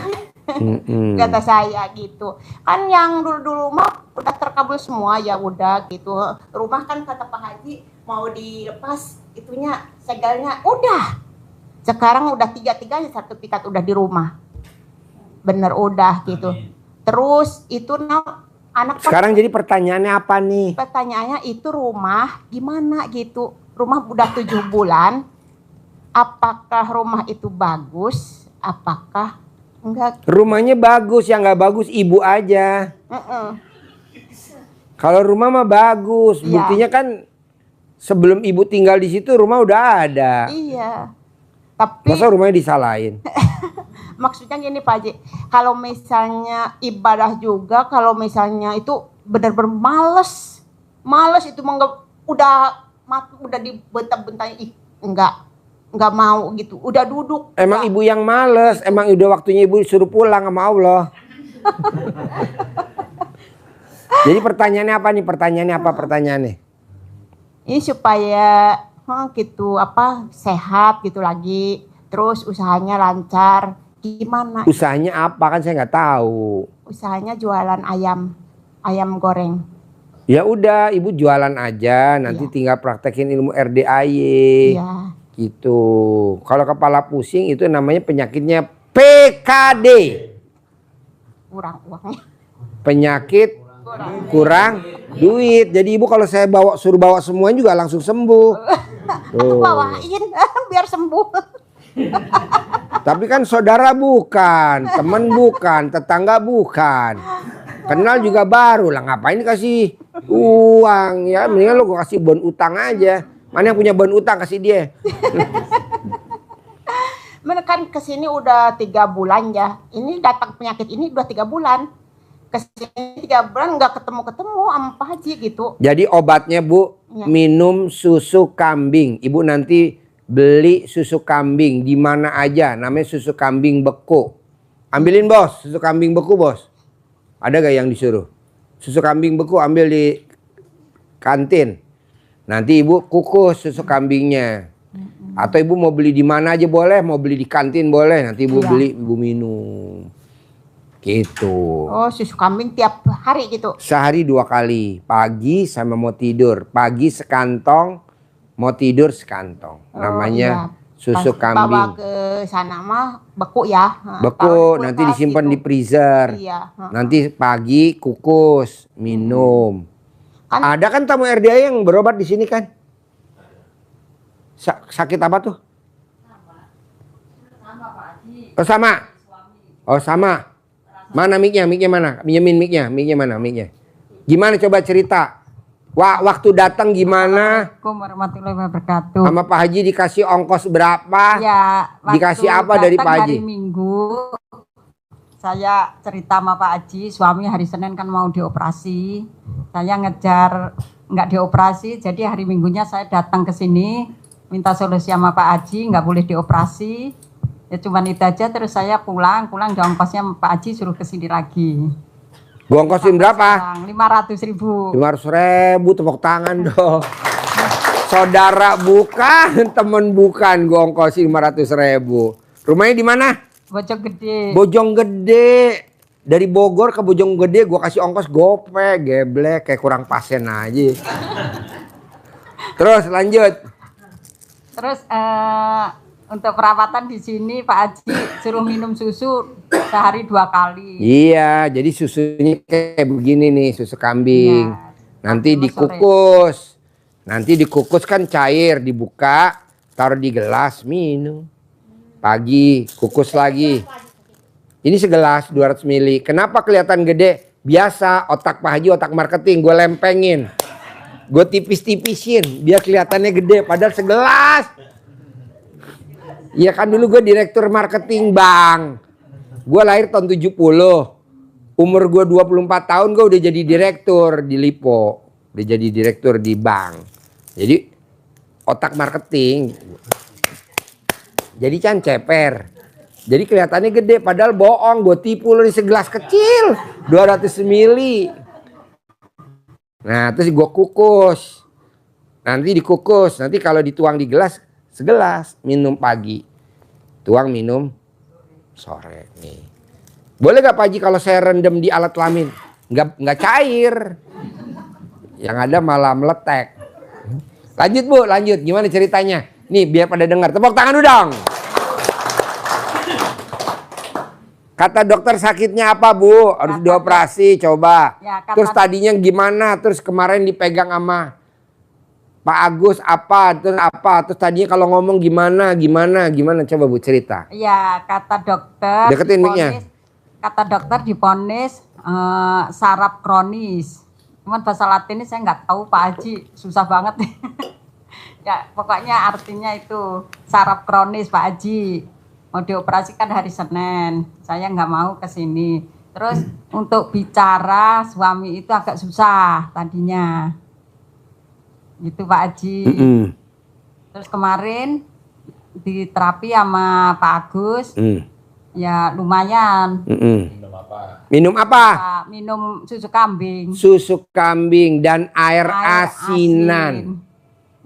Kata saya gitu. Kan yang dulu-dulu mah udah terkabul semua ya udah gitu. Rumah kan kata Pak Haji mau dilepas itunya segalnya udah. Sekarang udah 3-3 sertifikat udah di rumah. Bener udah gitu. Terus itu anak Sekarang jadi pertanyaannya apa nih? Pertanyaannya itu rumah gimana gitu. Rumah udah 7 bulan. Apakah rumah itu bagus? Apakah enggak? Rumahnya bagus, yang nggak bagus ibu aja. Kalau rumah mah bagus, Iya. buktinya kan sebelum ibu tinggal di situ rumah udah ada. Iya. Tapi Masa rumahnya disalahin? maksudnya gini Pak Haji, kalau misalnya ibadah juga, kalau misalnya itu benar-benar males itu udah dibentak-bentak enggak mau gitu, udah duduk. Emang ibu yang males, emang udah waktunya ibu suruh pulang sama Allah. Jadi pertanyaannya apa nih? Pertanyaannya? Ini supaya gitu sehat gitu lagi, terus usahanya lancar. Gimana? Usahanya apa kan saya nggak tahu. Usahanya jualan ayam goreng. Ya udah, ibu jualan aja, nanti Iya. tinggal praktekin ilmu RDAY. Iya. Gitu. Kalau kepala pusing itu namanya penyakitnya PKD. Kurang uangnya. Penyakit kurang duit. Jadi ibu kalau saya suruh bawa semuanya juga langsung sembuh. Aku bawain biar sembuh. Tapi kan saudara bukan, teman bukan, tetangga bukan. Kenal juga baru lah, ngapain kasih uang ya? Mendingan lo gue kasih bon utang aja. Mana yang punya bon utang kasih dia. Kan kesini udah 3 bulan ya. Ini datang penyakit ini udah 3 bulan. Kesini 3 bulan nggak ketemu sama Pak Haji gitu. Jadi obatnya Bu, Ya. minum susu kambing. Ibu nanti beli susu kambing di mana aja, namanya susu kambing beku. Ambilin bos, susu kambing beku bos. Ada gak yang disuruh? Susu kambing beku ambil di kantin. Nanti ibu kukus susu kambingnya. Atau ibu mau beli di mana aja boleh, mau beli di kantin boleh. Nanti ibu Iya. beli, ibu minum. Gitu. Oh, susu kambing tiap hari gitu. Sehari 2 kali, pagi sama mau tidur. Pagi sekantong, mau tidur sekantong. Namanya susu Pas kambing. Bawa ke sana mah beku ya. Beku, Taruh di nanti kulkas disimpan gitu. di freezer. Iya. Nanti pagi kukus, minum. Kan Ada kan tamu RDA yang berobat di sini kan? Sakit apa tuh? Oh sama? Oh sama. Mana mic-nya? Mic-nya mana? Pinjemin mic-nya. Mic-nya mana? Mic-nya. Gimana coba cerita? Waktu datang gimana? Assalamualaikum warahmatullahi wabarakatuh. Sama Pak Haji dikasih ongkos berapa? Ya, waktu Dikasih apa dari datang Pak Haji? Hari Minggu, saya cerita sama Pak Haji, suami hari Senin kan mau dioperasi. Saya ngejar nggak dioperasi, jadi hari Minggunya saya datang ke sini, minta solusi sama Pak Haji, nggak boleh dioperasi. Ya cuman itu aja, terus saya pulang di ongkosnya Pak Haji suruh ke sini lagi. Gua ongkosin berapa? 500.000. 500.000, tepuk tangan dong. Saudara bukan, temen bukan, gua ongkosin 500.000. Rumahnya di mana? Bojonggede. Bojonggede. Dari Bogor ke Bojonggede gua kasih ongkos gope, geblek, kayak kurang pasen aja. Terus lanjut. Terus untuk perawatan di sini Pak Haji suruh minum susu sehari 2 kali. Iya, jadi susunya kayak begini nih, susu kambing. Iya. Nanti Pagi sama dikukus. Nanti dikukus kan cair, dibuka, taruh di gelas, minum. Pagi, kukus lagi. Ini segelas 200 ml. Kenapa kelihatan gede? Biasa otak Pak Haji, otak marketing, gue lempengin. Gue tipis-tipisin biar kelihatannya gede, padahal segelas. Iya kan dulu gue direktur marketing bank. Gue lahir tahun 70. Umur gue 24 tahun gue udah jadi direktur di Lipo. Udah jadi direktur di bank. Jadi otak marketing. Jadi kan ceper. Jadi kelihatannya gede padahal bohong. Gue tipu lo di segelas kecil. 200 ml. Nah terus gue kukus. Nanti dikukus. Nanti kalau dituang di gelas. Segelas minum pagi, tuang minum sore nih. Boleh gak Pak Haji kalau saya rendam di alat kelamin? Nggak cair, yang ada malah meletek. Lanjut Bu, lanjut. Gimana ceritanya? Nih biar pada dengar. Tepuk tangan dulu dong. Kata dokter sakitnya apa Bu? Harus dioperasi coba. Ya, Terus tadinya gimana? Terus kemarin dipegang sama Pak Agus terus tadinya kalau ngomong gimana coba Bu cerita. Iya, kata dokter. Deketin mic-nya. Kata dokter diponis saraf kronis. Cuman bahasa Latinnya saya nggak tahu Pak Haji, susah banget. Ya pokoknya artinya itu saraf kronis Pak Haji. Mau dioperasikan hari Senin, saya nggak mau ke sini. Terus untuk bicara suami itu agak susah tadinya. Gitu Pak Haji. Terus kemarin di terapi sama Pak Agus, ya lumayan. Minum apa? Minum apa? Minum susu kambing. Susu kambing dan air asinan.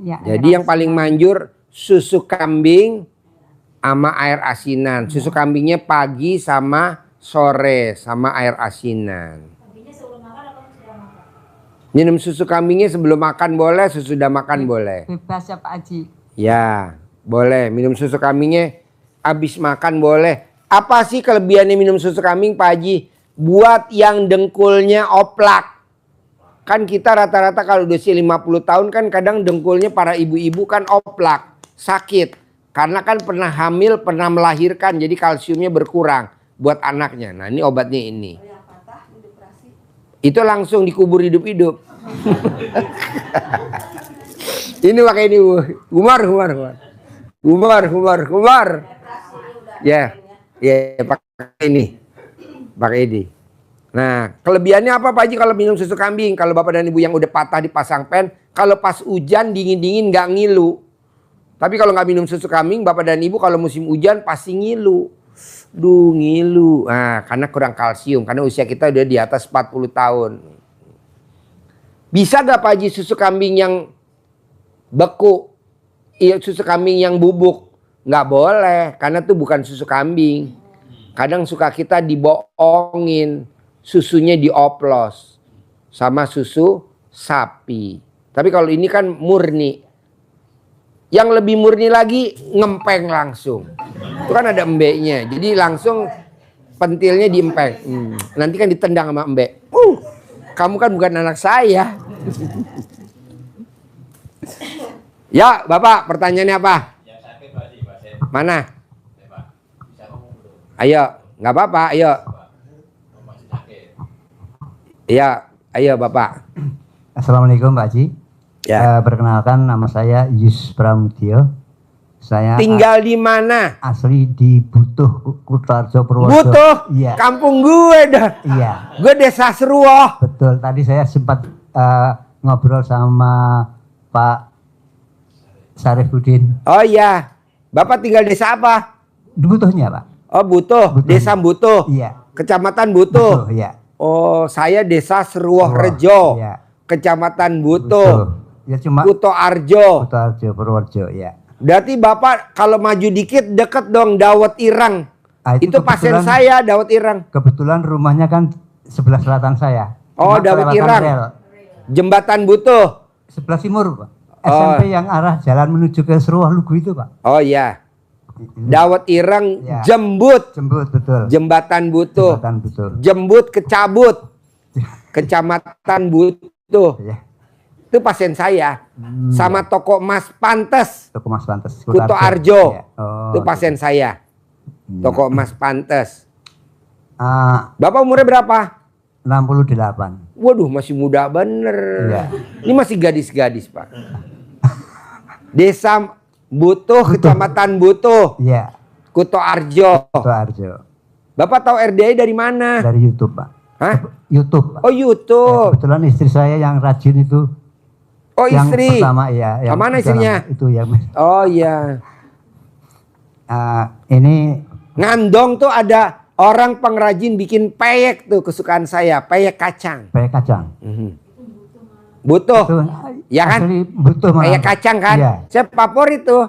Ya, Jadi yang paling manjur susu kambing sama air asinan. Susu kambingnya pagi sama sore sama air asinan. Minum susu kambingnya sebelum makan boleh, sesudah makan boleh. Bebas ya Pak Haji. Ya, boleh. Minum susu kambingnya habis makan boleh. Apa sih kelebihannya minum susu kambing Pak Haji? Buat yang dengkulnya oplak. Kan kita rata-rata kalau udah usia 50 tahun kan kadang dengkulnya para ibu-ibu kan oplak. Sakit. Karena kan pernah hamil, pernah melahirkan. Jadi kalsiumnya berkurang buat anaknya. Nah ini obatnya ini. Yang patah dioperasi. Itu langsung dikubur hidup-hidup. Ini pakai ini Bu. Humar. Ya, pakai ini. Pakai ini. Nah, kelebihannya apa Pak Haji kalau minum susu kambing? Kalau Bapak dan Ibu yang udah patah dipasang pen, kalau pas hujan dingin-dingin nggak ngilu. Tapi kalau nggak minum susu kambing, Bapak dan Ibu kalau musim hujan pasti ngilu. Duh, ngilu. Nah, karena kurang kalsium, karena usia kita udah di atas 40 tahun. Bisa gak Pak Haji susu kambing yang beku? Iya, susu kambing yang bubuk? Nggak boleh, karena itu bukan susu kambing. Kadang suka kita dibohongin. Susunya dioplos sama susu sapi. Tapi kalau ini kan murni. Yang lebih murni lagi ngempeng langsung. Itu kan ada embeknya. Jadi langsung pentilnya diempeng. Nanti kan ditendang sama embek. Kamu kan bukan anak saya. Ya Bapak, pertanyaannya apa? Yang sakit Pak Haji, pasien. Mana? Ya, Pak. Bisa ngomong belum? Ayo, nggak apa-apa, ayo. Oh, masih sakit. Iya, ayo Bapak. Assalamualaikum Pak Haji. Ya. Perkenalkan nama saya Yus Pramudio. Saya Tinggal di mana? asli di Butuh, Kutarjo, Purworejo. Butuh? Iya. Kampung gue dah. Iya, Gue desa Seruoh. betul. Tadi saya sempat ngobrol sama Pak Sarifudin. Oh iya. Bapak tinggal desa apa? Di Butuhnya Pak. Oh Butuh. Butuh. Desa Butuh. Iya. Kecamatan Butuh. Betul, iya. Oh saya desa Seruoh Rejo. Iya. Kecamatan Butuh. Ya cuma Kuto Arjo. Kutarjo, Purworejo, ya. Berarti Bapak kalau maju dikit deket dong Dawet Irang. Ah, Itu pasien kebetulan- saya Dawet Irang. Kebetulan rumahnya kan sebelah selatan saya. Oh, Cuma Dawet kelewatan Irang. rel. Jembatan Butuh. Sebelah timur Pak. Oh. SMP yang arah jalan menuju ke Seruah Lugu itu Pak. Oh iya. Dawet Irang Ya. Jembut. Jembut, betul. Jembatan Butuh. Jembatan betul. Jembut Kecabut. Kecamatan Butuh. Ya. Itu pasien saya. Sama toko Mas Pantes. Toko Mas Pantes. Kuto Arjo. Ya. Oh, Itu pasien saya. Toko Mas Pantes. Ah, Bapak umurnya berapa? 68. Waduh masih muda bener. Iya. Ini masih gadis-gadis Pak. Desa Butuh, Kecamatan Butuh. Iya, Kuto Arjo. Kuto Arjo. Bapak tahu RDI dari mana? Dari YouTube Pak. Hah? YouTube Pak. Oh Ya, YouTube. kebetulan istri saya yang rajin itu. Oh yang istri. pertama ya. Yang Mana istrinya? Itu yang. Oh iya. Ini Ngandong tuh ada orang pengrajin bikin peyek tuh kesukaan saya. Peyek kacang. peyek kacang. Butuh. Itu, Ya kan? asli butuh malah. Peyek kacang kan? Iya. Saya favorit tuh.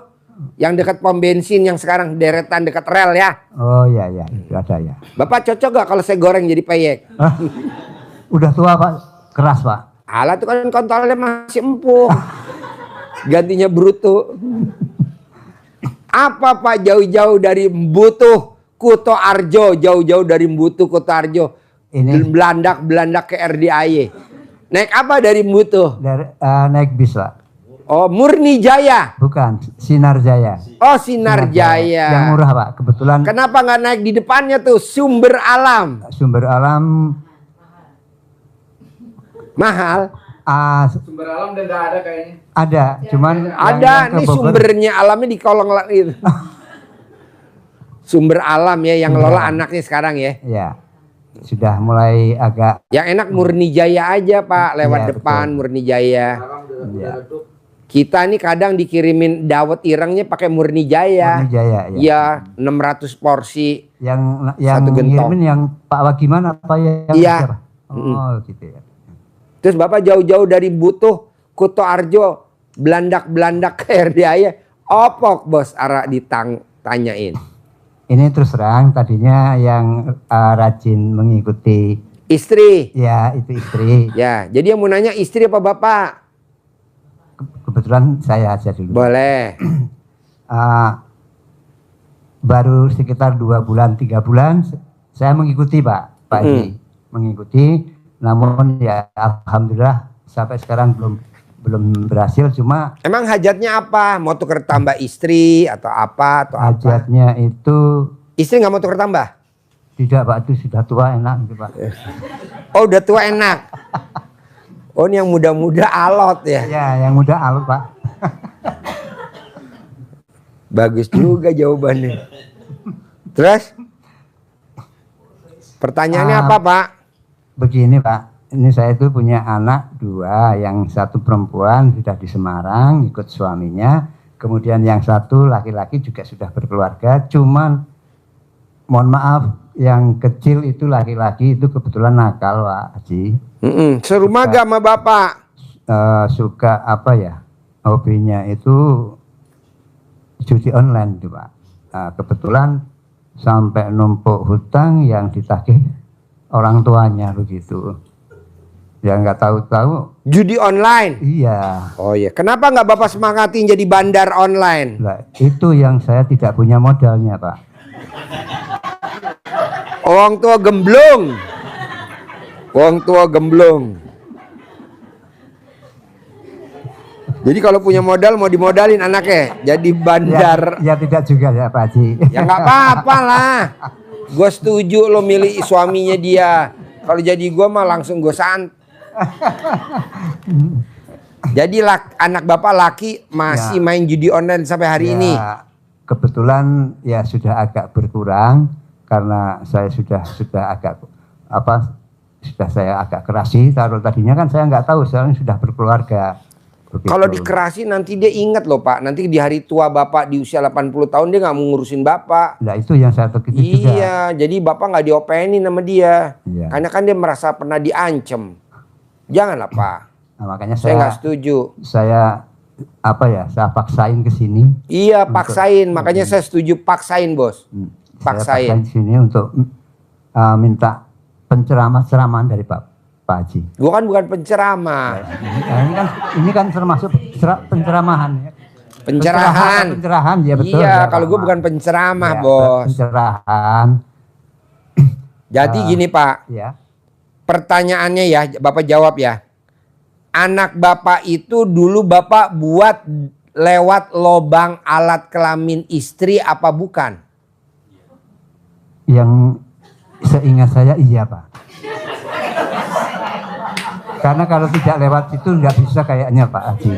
Yang dekat pom bensin yang sekarang deretan dekat rel ya. Oh iya iya, itu ada ya. Bapak cocok gak kalau saya goreng jadi peyek? Hah? Udah tua Pak, keras Pak. Alah tuh kan kontolnya masih empuk. Gantinya bruto. Apa Pak jauh-jauh dari Butuh Kuto Arjo, jauh-jauh dari Butuh Kuto Arjo. Ini Belandak ke RDIY. Naik apa dari Butuh? dari naik bis Pak. Oh, Murni Jaya. Bukan, Sinar Jaya. Oh, Sinar Jaya. Yang murah Pak, kebetulan Kenapa nggak naik di depannya tuh Sumber Alam? sumber alam Mahal. Sumber alam udah nggak ada kayaknya. Ada, cuman Ada yang ke nih Bogor- sumbernya alamnya di kolong itu. Sumber alam ya yang ngelola anaknya sekarang ya. Ya, sudah mulai agak Yang enak Murni Jaya aja Pak, lewat Iya, depan betul. Murni Jaya. ya, Kita nih kadang dikirimin dawet irangnya pakai Murni Jaya. Murni Jaya ya. Iya, 600 porsi. Yang Satu gentong. ngirimin yang Pak Wagiman apa yang Iya. siapa? Oh, gitu ya. Terus Bapak jauh-jauh dari Butuh, Kuto Arjo, belandak-belandak ke RDIY. Opok bos arah ditanyain. Ini terus terang tadinya yang rajin mengikuti Istri. Ya, itu istri. Ya, jadi yang mau nanya istri apa bapak? Kebetulan saya aja dulu. Boleh. Baru sekitar 2 bulan, 3 bulan saya mengikuti Pak Haji. Mengikuti, namun ya alhamdulillah sampai sekarang belum berhasil. Cuma Emang hajatnya apa? Mau tuker tambah istri atau apa? Atau apa? hajatnya itu Istri nggak mau tuker tambah? tidak Pak, itu sudah tua enak gitu Pak. Oh udah tua enak. Oh ini yang muda-muda alot ya. Ya, yang muda alur Pak. Bagus juga jawabannya. Terus? Pertanyaannya apa Pak? Begini Pak, ini saya itu punya anak 2, yang satu perempuan sudah di Semarang ikut suaminya, kemudian yang satu laki-laki juga sudah berkeluarga, cuman mohon maaf yang kecil itu laki-laki itu kebetulan nakal Pak Haji. Serumah gak sama bapak? Suka apa ya, hobinya itu judi online tuh Pak. Kebetulan sampai numpuk hutang yang ditagih orang tuanya begitu. Ya nggak tahu-tahu. Judi online? Iya. Oh iya, kenapa nggak bapak semangatin jadi bandar online? Lah, itu yang saya tidak punya modalnya Pak. Orang tua gemblung. Orang tua gemblung. Jadi kalau punya modal mau dimodalin anaknya jadi bandar. Ya tidak juga ya Pak Haji. Ya nggak apa-apa lah. Gue setuju lo milih suaminya dia. Kalau jadi gue mah langsung gue Jadi anak bapak laki masih main judi online sampai hari Ya, ini. Kebetulan ya sudah agak berkurang karena saya sudah agak sudah saya agak kerasi. Taruh tadinya kan saya nggak tahu, sekarang sudah berkeluarga. Begitu. Kalau dikerasi nanti dia inget loh Pak. Nanti di hari tua bapak di usia 80 tahun dia nggak mau ngurusin bapak. Nah itu yang saya takut juga. Iya, jadi bapak nggak diopenin sama dia. Iya. Karena kan dia merasa pernah diancem. Janganlah Pak. Nah, makanya Saya nggak setuju. saya paksain ke sini. Iya, paksain. Makanya saya setuju paksain, Bos. Saya Paksain. paksain sini untuk minta pencerahan dari Pak Haji. Gua kan bukan penceramah. Nah, ini kan termasuk penceramahan ya. Pencerahan ya betul. Iya, ya, kalau gue Pak. bukan penceramah, Ya, Bos. pencerahan. Jadi gini, Pak. Ya. Pertanyaannya ya, Bapak jawab ya. Anak Bapak itu dulu Bapak buat lewat lobang alat kelamin istri apa bukan? Yang seingat saya iya Pak. Karena kalau tidak lewat itu nggak bisa kayaknya Pak Haji.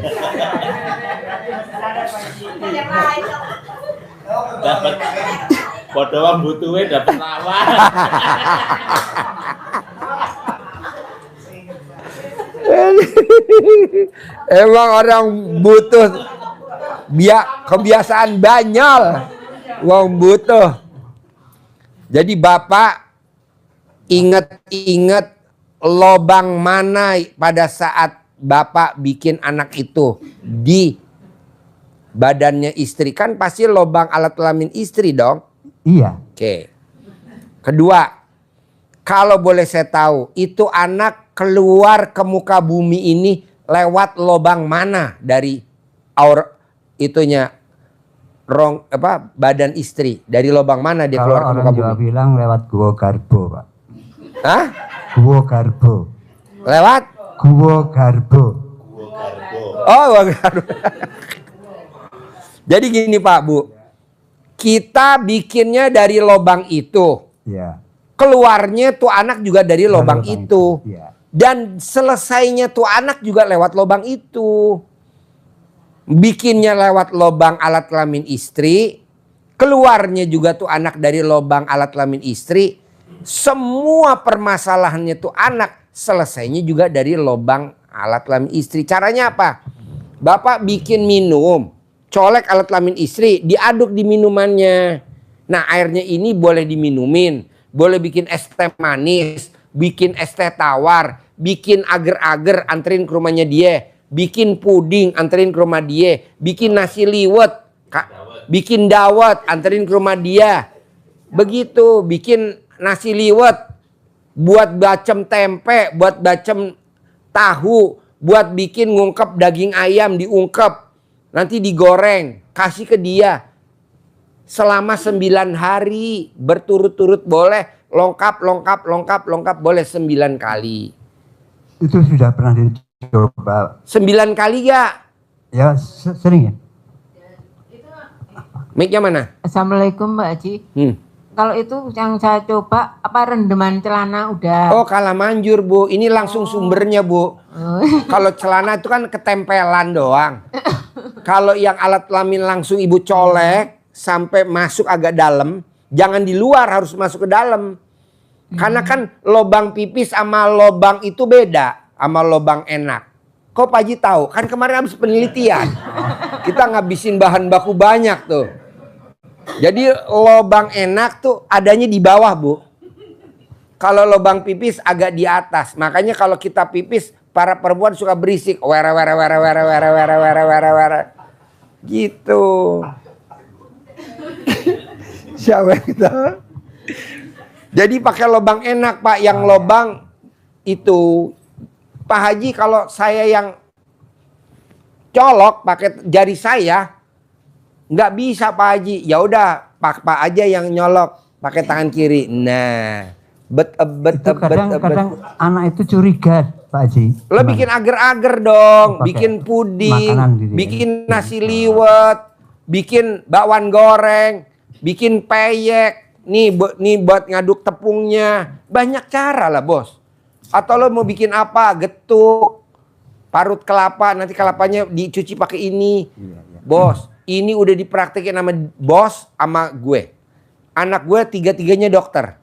Dapat bodoh butuhnya dapat lawa. Emang orang butuh kebiasaan banyol. Wong butuh. Jadi Bapak inget-inget lobang mana pada saat Bapak bikin anak itu di badannya istri. Kan pasti lobang alat kelamin istri dong. Iya. Oke. Kedua, kalau boleh saya tahu, itu anak keluar ke muka bumi ini lewat lobang mana dari badan istri? Dari lobang mana dia Kalau keluar ke muka orang Jawa bumi? bilang lewat Guwo Garbo Pak. Hah? Guwo Garbo. Lewat? Guwo Garbo. Oh, jadi gini Pak Bu, kita bikinnya dari lobang itu. Ya. Keluarnya tuh anak juga dari lobang itu. Ya. Dan selesainya tuh anak juga lewat lobang itu. Bikinnya lewat lobang alat kelamin istri. Keluarnya juga tuh anak dari lobang alat kelamin istri. Semua permasalahannya tuh anak. Selesainya juga dari lobang alat kelamin istri. Caranya apa? Bapak bikin minum. Colek alat kelamin istri. Diaduk di minumannya. Nah airnya ini boleh diminumin. Boleh bikin es teh manis. Bikin es teh tawar. Bikin agar-agar anterin ke rumahnya dia. Bikin puding anterin ke rumah dia. Bikin nasi liwet. Bikin dawet anterin ke rumah dia. Begitu. Bikin nasi liwet. buat bacem tempe, buat bacem tahu, buat bikin ngungkep daging ayam diungkep, nanti digoreng, kasih ke dia. Selama 9 hari berturut-turut boleh, lengkap boleh 9 kali. Itu sudah pernah dicoba. 9 kali gak? Ya sering ya. Mic-nya mana? Assalamualaikum Mbak Haji. Kalau itu yang saya coba apa rendeman celana udah. Oh kalah manjur Bu, ini langsung sumbernya Bu. Kalau celana itu kan ketempelan doang. Kalau yang alat kelamin langsung ibu colek sampai masuk agak dalam, jangan di luar, harus masuk ke dalam. Karena kan lobang pipis sama lobang itu beda sama lobang enak. Kok Pak Haji tahu? Kan kemarin habis penelitian. Kita ngabisin bahan baku banyak tuh. Jadi lobang enak tuh adanya di bawah Bu. Kalau lobang pipis agak di atas. Makanya kalau kita pipis para perempuan suka berisik. Were. Gitu. Siapa kita? Jadi pakai lobang enak Pak. Yang lobang itu Pak Haji kalau saya yang colok pakai jari saya nggak bisa Pak Haji. Ya udah Pak aja yang nyolok pakai tangan kiri. Nah, Kadang anak itu curiga Pak Haji. Lo bikin agar-agar dong, Pakai bikin puding, makanan gitu ya. bikin nasi liwet, bikin bakwan goreng, bikin peyek. Nih buat ngaduk tepungnya. Banyak cara lah bos. Atau lo mau bikin apa? Getuk, parut kelapa, nanti kelapanya dicuci pakai ini. Bos, ini udah dipraktekin sama bos sama gue. Anak gue tiga-tiganya dokter.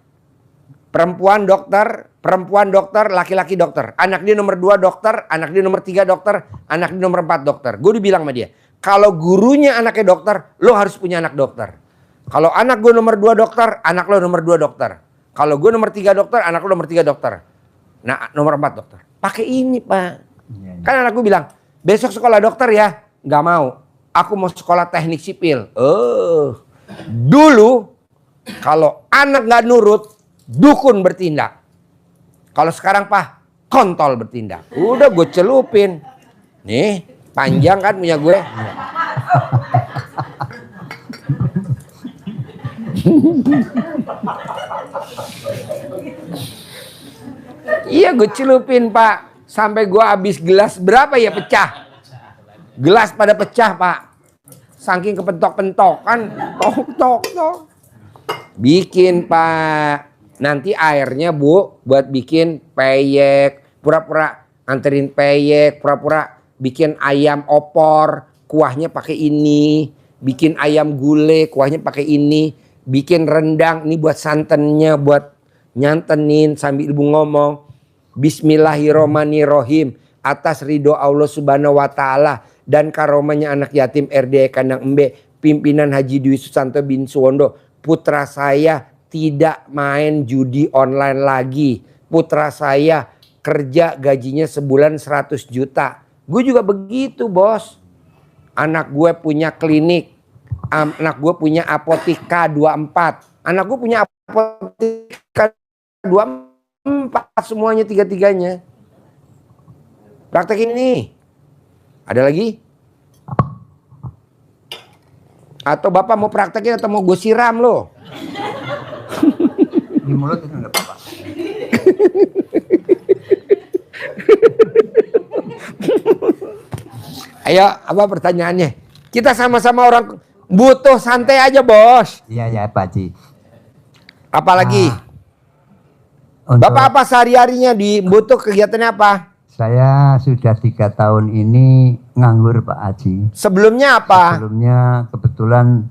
Perempuan dokter, laki-laki dokter. Anak dia nomor 2 dokter, anak dia nomor 3 dokter, anak dia nomor 4 dokter. Gue udah bilang sama dia, kalau gurunya anaknya dokter, lo harus punya anak dokter. Kalau anak gue nomor 2 dokter, anak lo nomor 2 dokter. Kalau gue nomor 3 dokter, anak lo nomor 3 dokter. Nah, nomor 4 dokter. Pakai ini, Pak. Kan anak gue bilang, besok sekolah dokter ya. Nggak mau. Aku mau sekolah teknik sipil. Dulu, kalau anak nggak nurut, dukun bertindak. Kalau sekarang, Pak, kontol bertindak. Udah gue celupin. Nih, panjang kan punya gue. Iya gue celupin Pak. Sampai gue habis gelas berapa ya pecah. Gelas pada pecah Pak. Saking kepentok-pentokan. Tok. Bikin Pak. Nanti airnya Bu buat bikin peyek. Pura-pura anterin peyek. Pura-pura bikin ayam opor. Kuahnya pakai ini. Bikin ayam gulai. Kuahnya pakai ini. Bikin rendang. Ini buat santannya. Buat nyantenin sambil ibu ngomong. Bismillahirrohmanirrohim. Atas ridho Allah subhanahu wa ta'ala. Dan karomanya anak yatim RDI Kandang Embe. Pimpinan Haji Dwi Susanto bin Suwondo. Putra saya tidak main judi online lagi. Putra saya kerja gajinya sebulan 100 juta. Gue juga begitu bos. Anak gue punya klinik. Anak gue punya apotika 24. Anak gue punya apotika 24 semuanya tiga-tiganya. Praktekin ini. Ada lagi? Atau Bapak mau praktekin atau mau gue siram lo? Di mulut itu enggak apa-apa. Ayo, apa pertanyaannya? Kita sama-sama orang butuh santai aja, Bos. Iya, Pak Haji. Apalagi? Bapak apa sehari-harinya butuh kegiatannya apa? Saya sudah 3 tahun ini nganggur Pak Haji. Sebelumnya apa? Sebelumnya kebetulan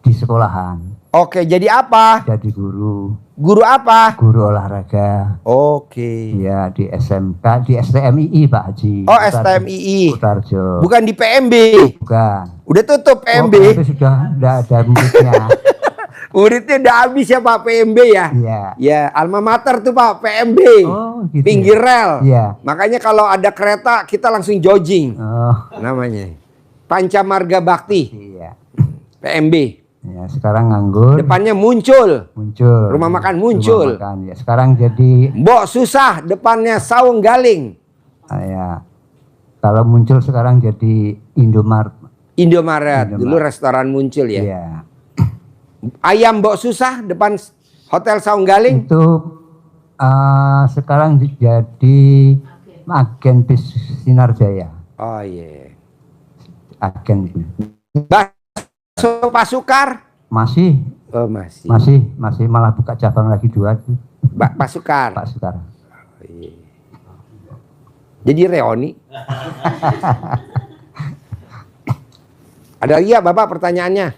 di sekolahan. Oke, jadi apa? Jadi guru. Guru apa? Guru olahraga. Oke. Ya di SMK, di STMII Pak Haji. Oh, STMII. Kutarjo. Bukan di PMB. Bukan. Udah tutup PMB. Oh, itu sudah tidak ada muridnya. Muridnya udah habis ya Pak PMB ya? Iya. Ya, alma mater tuh Pak PMB. Oh, gitu. Pinggir rel. Iya. Makanya kalau ada kereta kita langsung jogging. Oh. Namanya Pancamarga Bakti. Iya. PMB. Ya, sekarang nganggur. Depannya muncul. Muncul. Rumah makan muncul. Rumah makan. Ya, sekarang jadi Mbok susah, depannya saung galing. ya. Kalau muncul sekarang jadi Indomaret. Indomaret. Dulu restoran muncul ya. Iya. Ayam Mbok susah depan Hotel Saung Galing. Itu sekarang jadi agen bis Sinar Jaya. Oh iya. Agen. Bakso Pak Sukar. Masih Oh masih. masih malah buka cabang lagi 2. Pak Sukar. Pak Sukar. Oh, iya. Jadi reoni. Ada lagi ya Bapak pertanyaannya?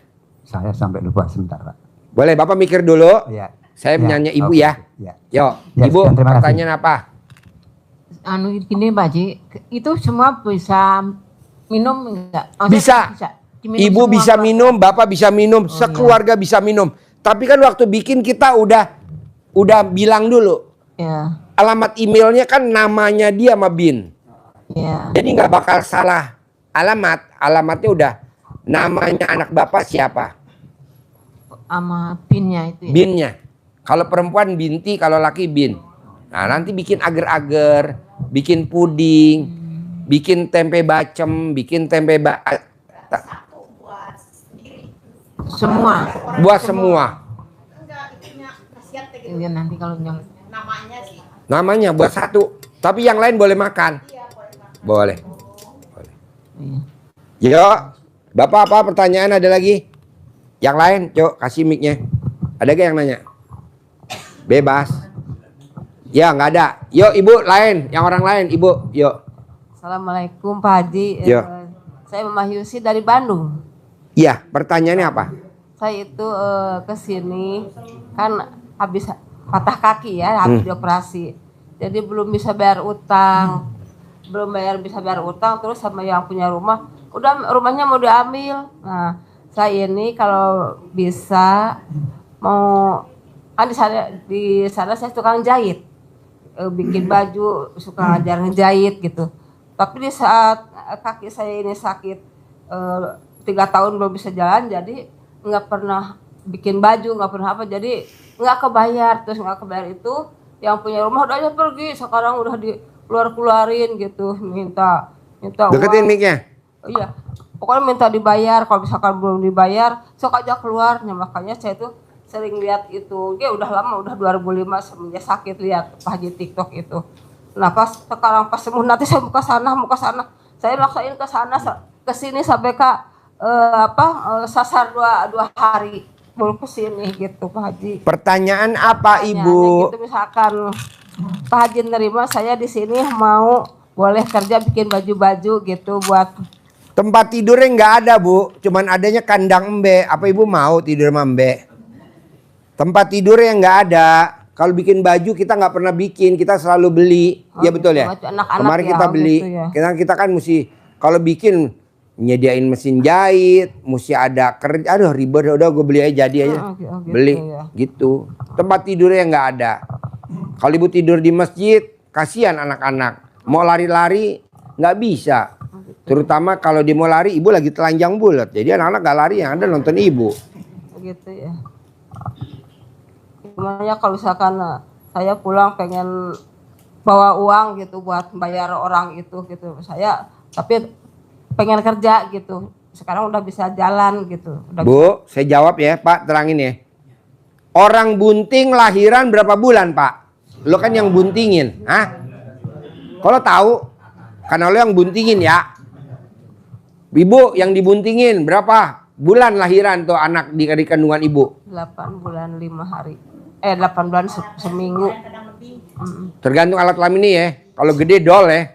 Saya sampai lupa sebentar, Pak. Boleh Bapak mikir dulu. Ya. Saya menanya Ibu oke. ya. Ya. Yuk, Ya, Ibu sekian, terima kasih. pertanyaan apa? Anu gini Pak Haji, itu semua bisa minum enggak? Maksudnya Bisa. Diminum Ibu semua, bisa Pak? minum, Bapak bisa minum, sekeluarga bisa minum. Tapi kan waktu bikin kita udah bilang dulu. Ya, Alamat emailnya kan namanya dia sama Bin. ya. Jadi nggak bakal salah alamat. Alamatnya udah namanya anak Bapak siapa? Sama pinnya itu ya. Binnya. Kalau perempuan Binti, kalau laki Bin. Nah nanti bikin agar-agar, bikin puding, bikin tempe bacem, bikin tempe Semua. buat semua. Ya, nanti kalau nyol. Namanya buat satu. Tapi yang lain boleh makan. Boleh. Iya. Yo, Bapak apa pertanyaan ada lagi? Yang lain, Cok, kasih mic-nya. Ada gak yang nanya? Bebas. Ya, nggak ada. Yuk, Ibu lain, yang orang lain, Ibu. Yuk. Assalamualaikum Pak Haji. Ya. Saya Mama Yusi dari Bandung. Iya, pertanyaannya apa? Saya itu ke sini kan habis patah kaki ya, habis dioperasi. Jadi belum bisa bayar utang. Bisa bayar utang terus sama yang punya rumah, udah rumahnya mau diambil. Nah, saya ini kalau bisa mau kan di sana saya tukang jahit. Bikin baju, suka ngajar ngejahit gitu. Tapi di saat kaki saya ini sakit 3 tahun belum bisa jalan, jadi nggak pernah bikin baju, nggak pernah apa, jadi nggak kebayar. Terus nggak kebayar itu yang punya rumah udah aja pergi, sekarang udah keluarin gitu, minta Deketin uang. mic-nya. Iya, pokoknya minta dibayar. Kalau misalkan belum dibayar, sok aja keluar. Nah, makanya saya tuh sering lihat itu. Dia udah lama, udah 2005 semenjak sakit lihat Pak Haji TikTok itu. Nah pas sekarang pas sembuh nanti saya mau ke sana. Saya maksain ke sana, ke sini sampai sasar dua hari baru ke sini gitu Pak Haji. Pertanyaan apa, Pertanyaannya Ibu? Gitu, misalkan Pak Haji nerima saya di sini mau boleh kerja bikin baju-baju gitu buat Tempat tidurnya nggak ada, Bu. Cuman adanya kandang embe. Apa Ibu mau tidur sama embe? Tempat tidurnya nggak ada. Kalau bikin baju kita nggak pernah bikin, kita selalu beli. Oh, Ya betul gitu. ya. Baju anak-anak Kemarin ya, kita oh, beli. gitu ya. Kita kan mesti kalau bikin nyediain mesin jahit, mesti ada kerja. Aduh ribet, udah gue beli aja jadi aja. Oh, gitu Beli ya. gitu. Tempat tidurnya nggak ada. Kalau Ibu tidur di masjid, kasihan anak-anak. Mau lari-lari nggak bisa. Terutama kalau dia mau lari, Ibu lagi telanjang bulat. Jadi anak-anak nggak lari, yang ada nonton Ibu. Gitu ya. Gimana ya kalau misalkan saya pulang pengen bawa uang gitu buat bayar orang itu gitu. Saya tapi pengen kerja gitu. Sekarang udah bisa jalan gitu. Udah Bu, saya jawab ya, Pak, terangin ya. Orang bunting lahiran berapa bulan, Pak? Lo kan yang buntingin, hah? Kalau tahu, karena lo yang buntingin ya. Ibu yang dibuntingin berapa bulan lahiran tuh anak di kandungan Ibu? 8 bulan 5 hari. 8 bulan seminggu. Tergantung alat kelamin ya. Kalau gede dol ya.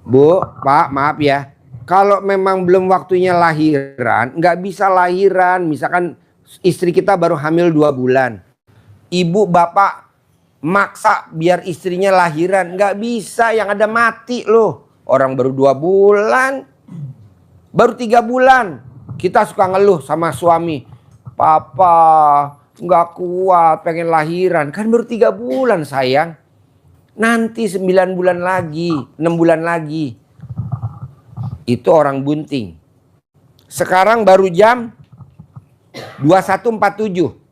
Bu, Pak, maaf ya. Kalau memang belum waktunya lahiran, nggak bisa lahiran. Misalkan istri kita baru hamil 2 bulan. Ibu, bapak maksa biar istrinya lahiran. Nggak bisa, yang ada mati loh. Orang baru 2 bulan. Baru 3 bulan. Kita suka ngeluh sama suami. Papa, nggak kuat, pengen lahiran. Kan baru 3 bulan sayang. Nanti 9 bulan lagi, 6 bulan lagi. Itu orang bunting. Sekarang baru jam 2147.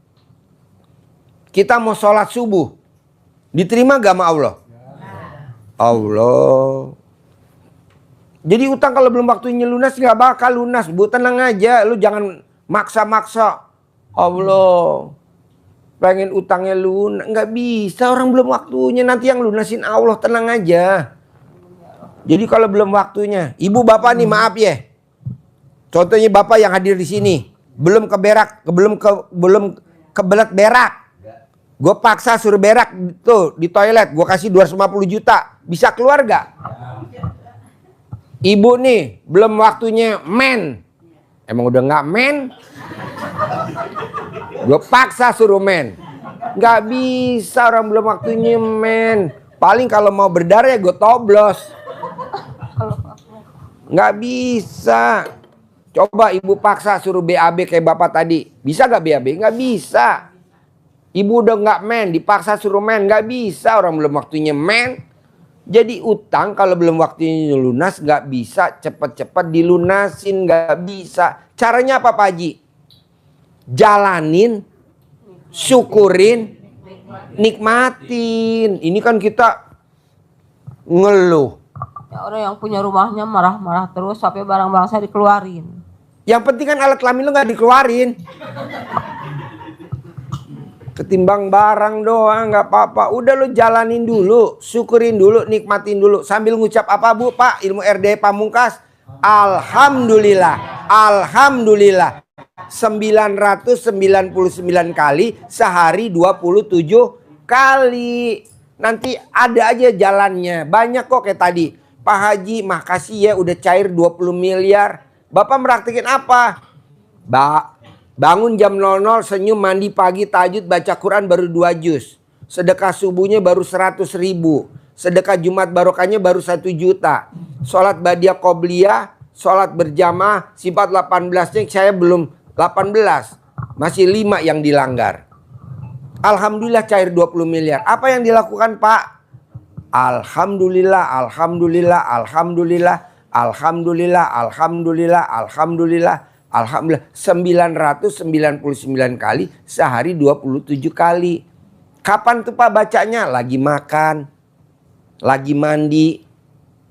Kita mau sholat subuh. Diterima gak sama Allah? Allah. Jadi utang kalau belum waktunya lunas gak bakal lunas. Bu, tenang aja. Lu jangan maksa-maksa. Allah. Pengen utangnya lunas. Gak bisa, orang belum waktunya. Nanti yang lunasin Allah, tenang aja. Jadi kalau belum waktunya. Ibu bapak nih maaf ya. Contohnya bapak yang hadir di sini. Belum ke berak. Belum kebelet berak. Gue paksa suruh berak tuh di toilet. Gue kasih 250 juta. Bisa keluar gak? Ibu nih belum waktunya men. Emang udah gak men? Gue paksa suruh men. Gak bisa, orang belum waktunya men. Paling kalau mau berdarah ya gue toblos. Gak bisa. Coba ibu paksa suruh BAB kayak bapak tadi. Bisa gak BAB? Gak bisa. Ibu udah gak men, dipaksa suruh men. Gak bisa, orang belum waktunya men. Jadi utang kalau belum waktunya lunas gak bisa cepet-cepet dilunasin. Gak bisa. Caranya apa Pak Haji? Jalanin, syukurin, nikmatin. Ini kan kita ngeluh. Ya, orang yang punya rumahnya marah-marah terus sampai barang-barang saya dikeluarin. Yang penting kan alat kelamin lu gak dikeluarin. Ketimbang barang doang gak apa-apa. Udah lu jalanin dulu, syukurin dulu, nikmatin dulu. Sambil ngucap apa Bu? Pak, ilmu RD Pamungkas. Alhamdulillah. Alhamdulillah. 999 kali sehari 27 kali. Nanti ada aja jalannya. Banyak kok kayak tadi. Pak Haji, makasih ya udah cair 20 miliar. Bapak meraktikin apa? Bangun jam 00, senyum, mandi pagi, tahajud, baca Quran baru 2 juz. Sedekah subuhnya baru 100.000. Sedekah Jumat barokahnya baru 1 juta. Sholat badiah qobliyah, sholat berjamaah, sifat 18-nya saya belum 18. Masih 5 yang dilanggar. Alhamdulillah cair 20 miliar. Apa yang dilakukan Pak? Alhamdulillah, alhamdulillah, alhamdulillah, alhamdulillah, alhamdulillah, alhamdulillah. Alhamdulillah 999 kali sehari 27 kali. Kapan tuh Pak bacanya? Lagi makan, lagi mandi,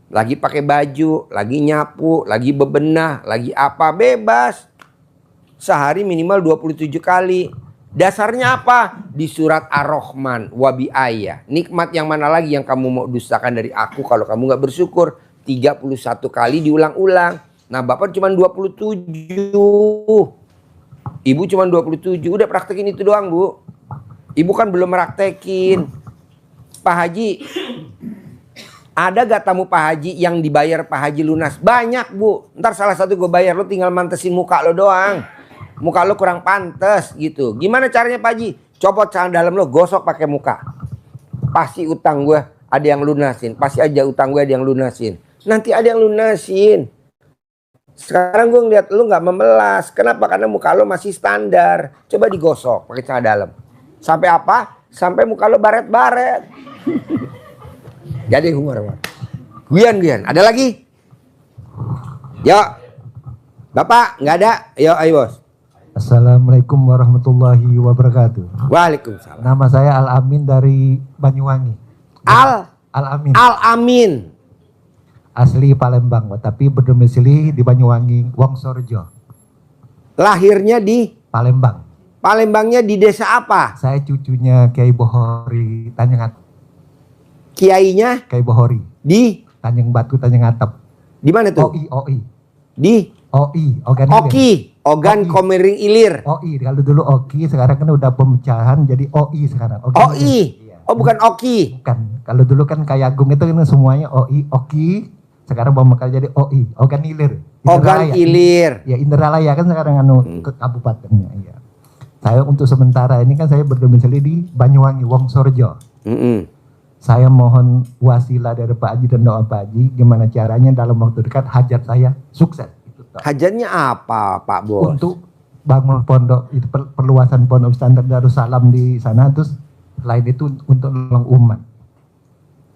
lagi pakai baju, lagi nyapu, lagi bebenah, lagi apa, bebas. Sehari minimal 27 kali. Dasarnya apa? Di surat Ar-Rahman, wabi ayah. Nikmat yang mana lagi yang kamu mau dustakan dari aku kalau kamu gak bersyukur? 31 kali diulang-ulang. Nah Bapak cuma 27. Ibu cuma 27. Udah praktekin itu doang Bu. Ibu kan belum praktekin. Pak Haji, ada gak tamu Pak Haji yang dibayar Pak Haji lunas? Banyak Bu. Ntar salah satu gue bayar, lo tinggal mantesin muka lo doang. Muka lo kurang pantes gitu. Gimana caranya Pak Haji? Copot celana dalam lo, gosok pakai muka. Pasti utang gue ada yang lunasin. Pasti aja utang gue ada yang lunasin. Nanti ada yang lunasin. Sekarang gue ngeliat lu gak memelas. Kenapa? Karena muka lo masih standar. Coba digosok pakai celana dalam. Sampai apa? Sampai muka lo baret-baret. Jadi humor. Gian. Ada lagi? Yuk. Bapak nggak ada? Yuk ayo bos. Assalamualaikum warahmatullahi wabarakatuh. Waalaikumsalam. Nama saya Al Amin dari Banyuwangi. Al Amin. Al Amin. Asli Palembang, tapi berdomisili di Banyuwangi, Wongsorjo. Lahirnya di Palembang. Palembangnya di desa apa? Saya cucunya Kiai Bohori Tanjung Atap. Kiainya Kiai Bohori di Tanjung Batu Tanjung Atap. Di mana tuh? OI. Di Ogan Komering Ilir. OI, kalau dulu OKI, sekarang kan udah pemecahan jadi OI sekarang. OI. Oh bukan Oki. Bukan. Kalau dulu kan kayak Agung itu kan semuanya OI, OKI. Sekarang bakal jadi OI, Ogan Ilir. Ogan Ilir. Ya Indralaya kan sekarang ke kabupatennya. Ya. Saya untuk sementara ini kan saya berdomisili di Banyuwangi, Wongsorjo. Saya mohon wasilah dari Pak Haji dan doa Pak Haji, gimana caranya dalam waktu dekat hajat saya sukses. Hajatnya apa Pak Bos? Untuk bangun pondok, itu perluasan pondok standar Darussalam di sana, terus lain itu untuk nolong umat.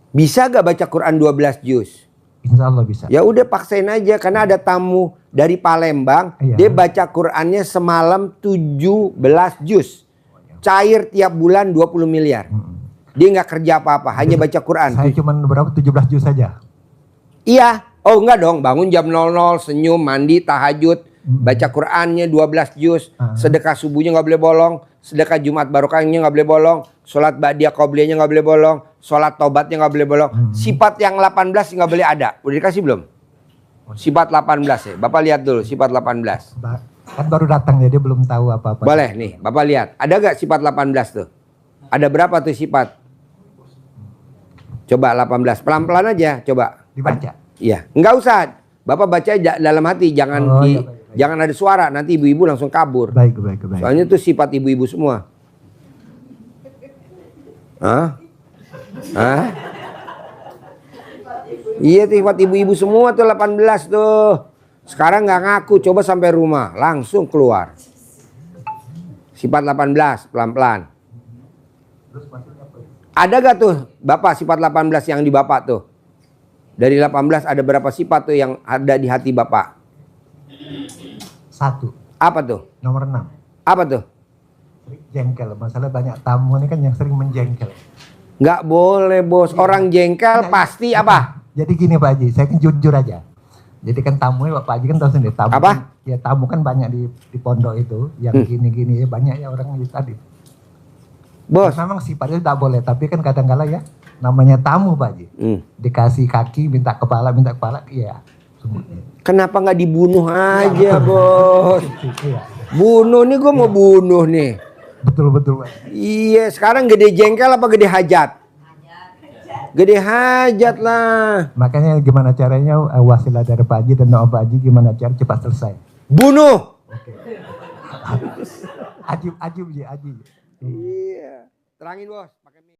Bisa gak baca Quran 12 juz? Insya Allah bisa. Ya udah paksain aja karena ada tamu dari Palembang. Iya. Dia baca Qurannya semalam 17 juz. Cair tiap bulan 20 miliar. Dia nggak kerja apa-apa, hanya baca Quran. Saya cuma berapa 17 juz saja. Iya. Oh enggak dong, bangun jam 00, senyum, mandi, tahajud, baca Qurannya 12 juz, sedekah subuhnya nggak boleh bolong, sedekah Jumat barokahnya nggak boleh bolong, sholat ba'diyah qobliyahnya nggak boleh bolong, sholat tobatnya nggak boleh bolong. Sifat yang 18 nggak boleh ada. Udah dikasih belum? Sifat 18 ya. Bapak lihat dulu sifat 18. Kan baru datang ya, dia belum tahu apa-apa. Boleh nih, Bapak lihat. Ada gak sifat 18 tuh? Ada berapa tuh sifat? Coba 18, pelan-pelan aja, coba. Dibaca. Iya, nggak usah. Bapak baca dalam hati, jangan jangan ada suara, nanti ibu-ibu langsung kabur. Baik. Soalnya itu sifat ibu-ibu semua. Hah? Hah? Iya, sifat ibu-ibu semua tuh 18 tuh. Sekarang nggak ngaku, coba sampai rumah, langsung keluar. Sifat 18, pelan-pelan. Ada gak tuh Bapak sifat 18 yang di Bapak tuh? Dari 18 ada berapa sifat tuh yang ada di hati Bapak? 1. Apa tuh? Nomor 6. Apa tuh? Jengkel. Masalah banyak tamu ini kan yang sering menjengkel. Nggak boleh bos. Orang jengkel pasti apa? Jadi gini Pak Haji, saya kan jujur aja. Jadi kan tamunya Pak Haji kan tahu sendiri. Tamu Apa? Kan, ya tamu kan banyak di pondok itu. Yang gini-gini ya banyak ya orang itu tadi. Bos. Memang sifatnya tidak boleh. Tapi kan kadang-kala ya namanya tamu Pak Haji. Dikasih kaki, minta kepala, iya. Semuanya. Kenapa nggak dibunuh aja bos? Iya. Bunuh nih, gue mau bunuh nih. Betul Pak. Iya, sekarang gede jengkel apa gede hajat? Gede hajat lah. Makanya gimana caranya wasilah dari Pak Haji dan doa Pak Haji gimana cara cepat selesai. Bunuh. Aji. Iya. Terangin bos.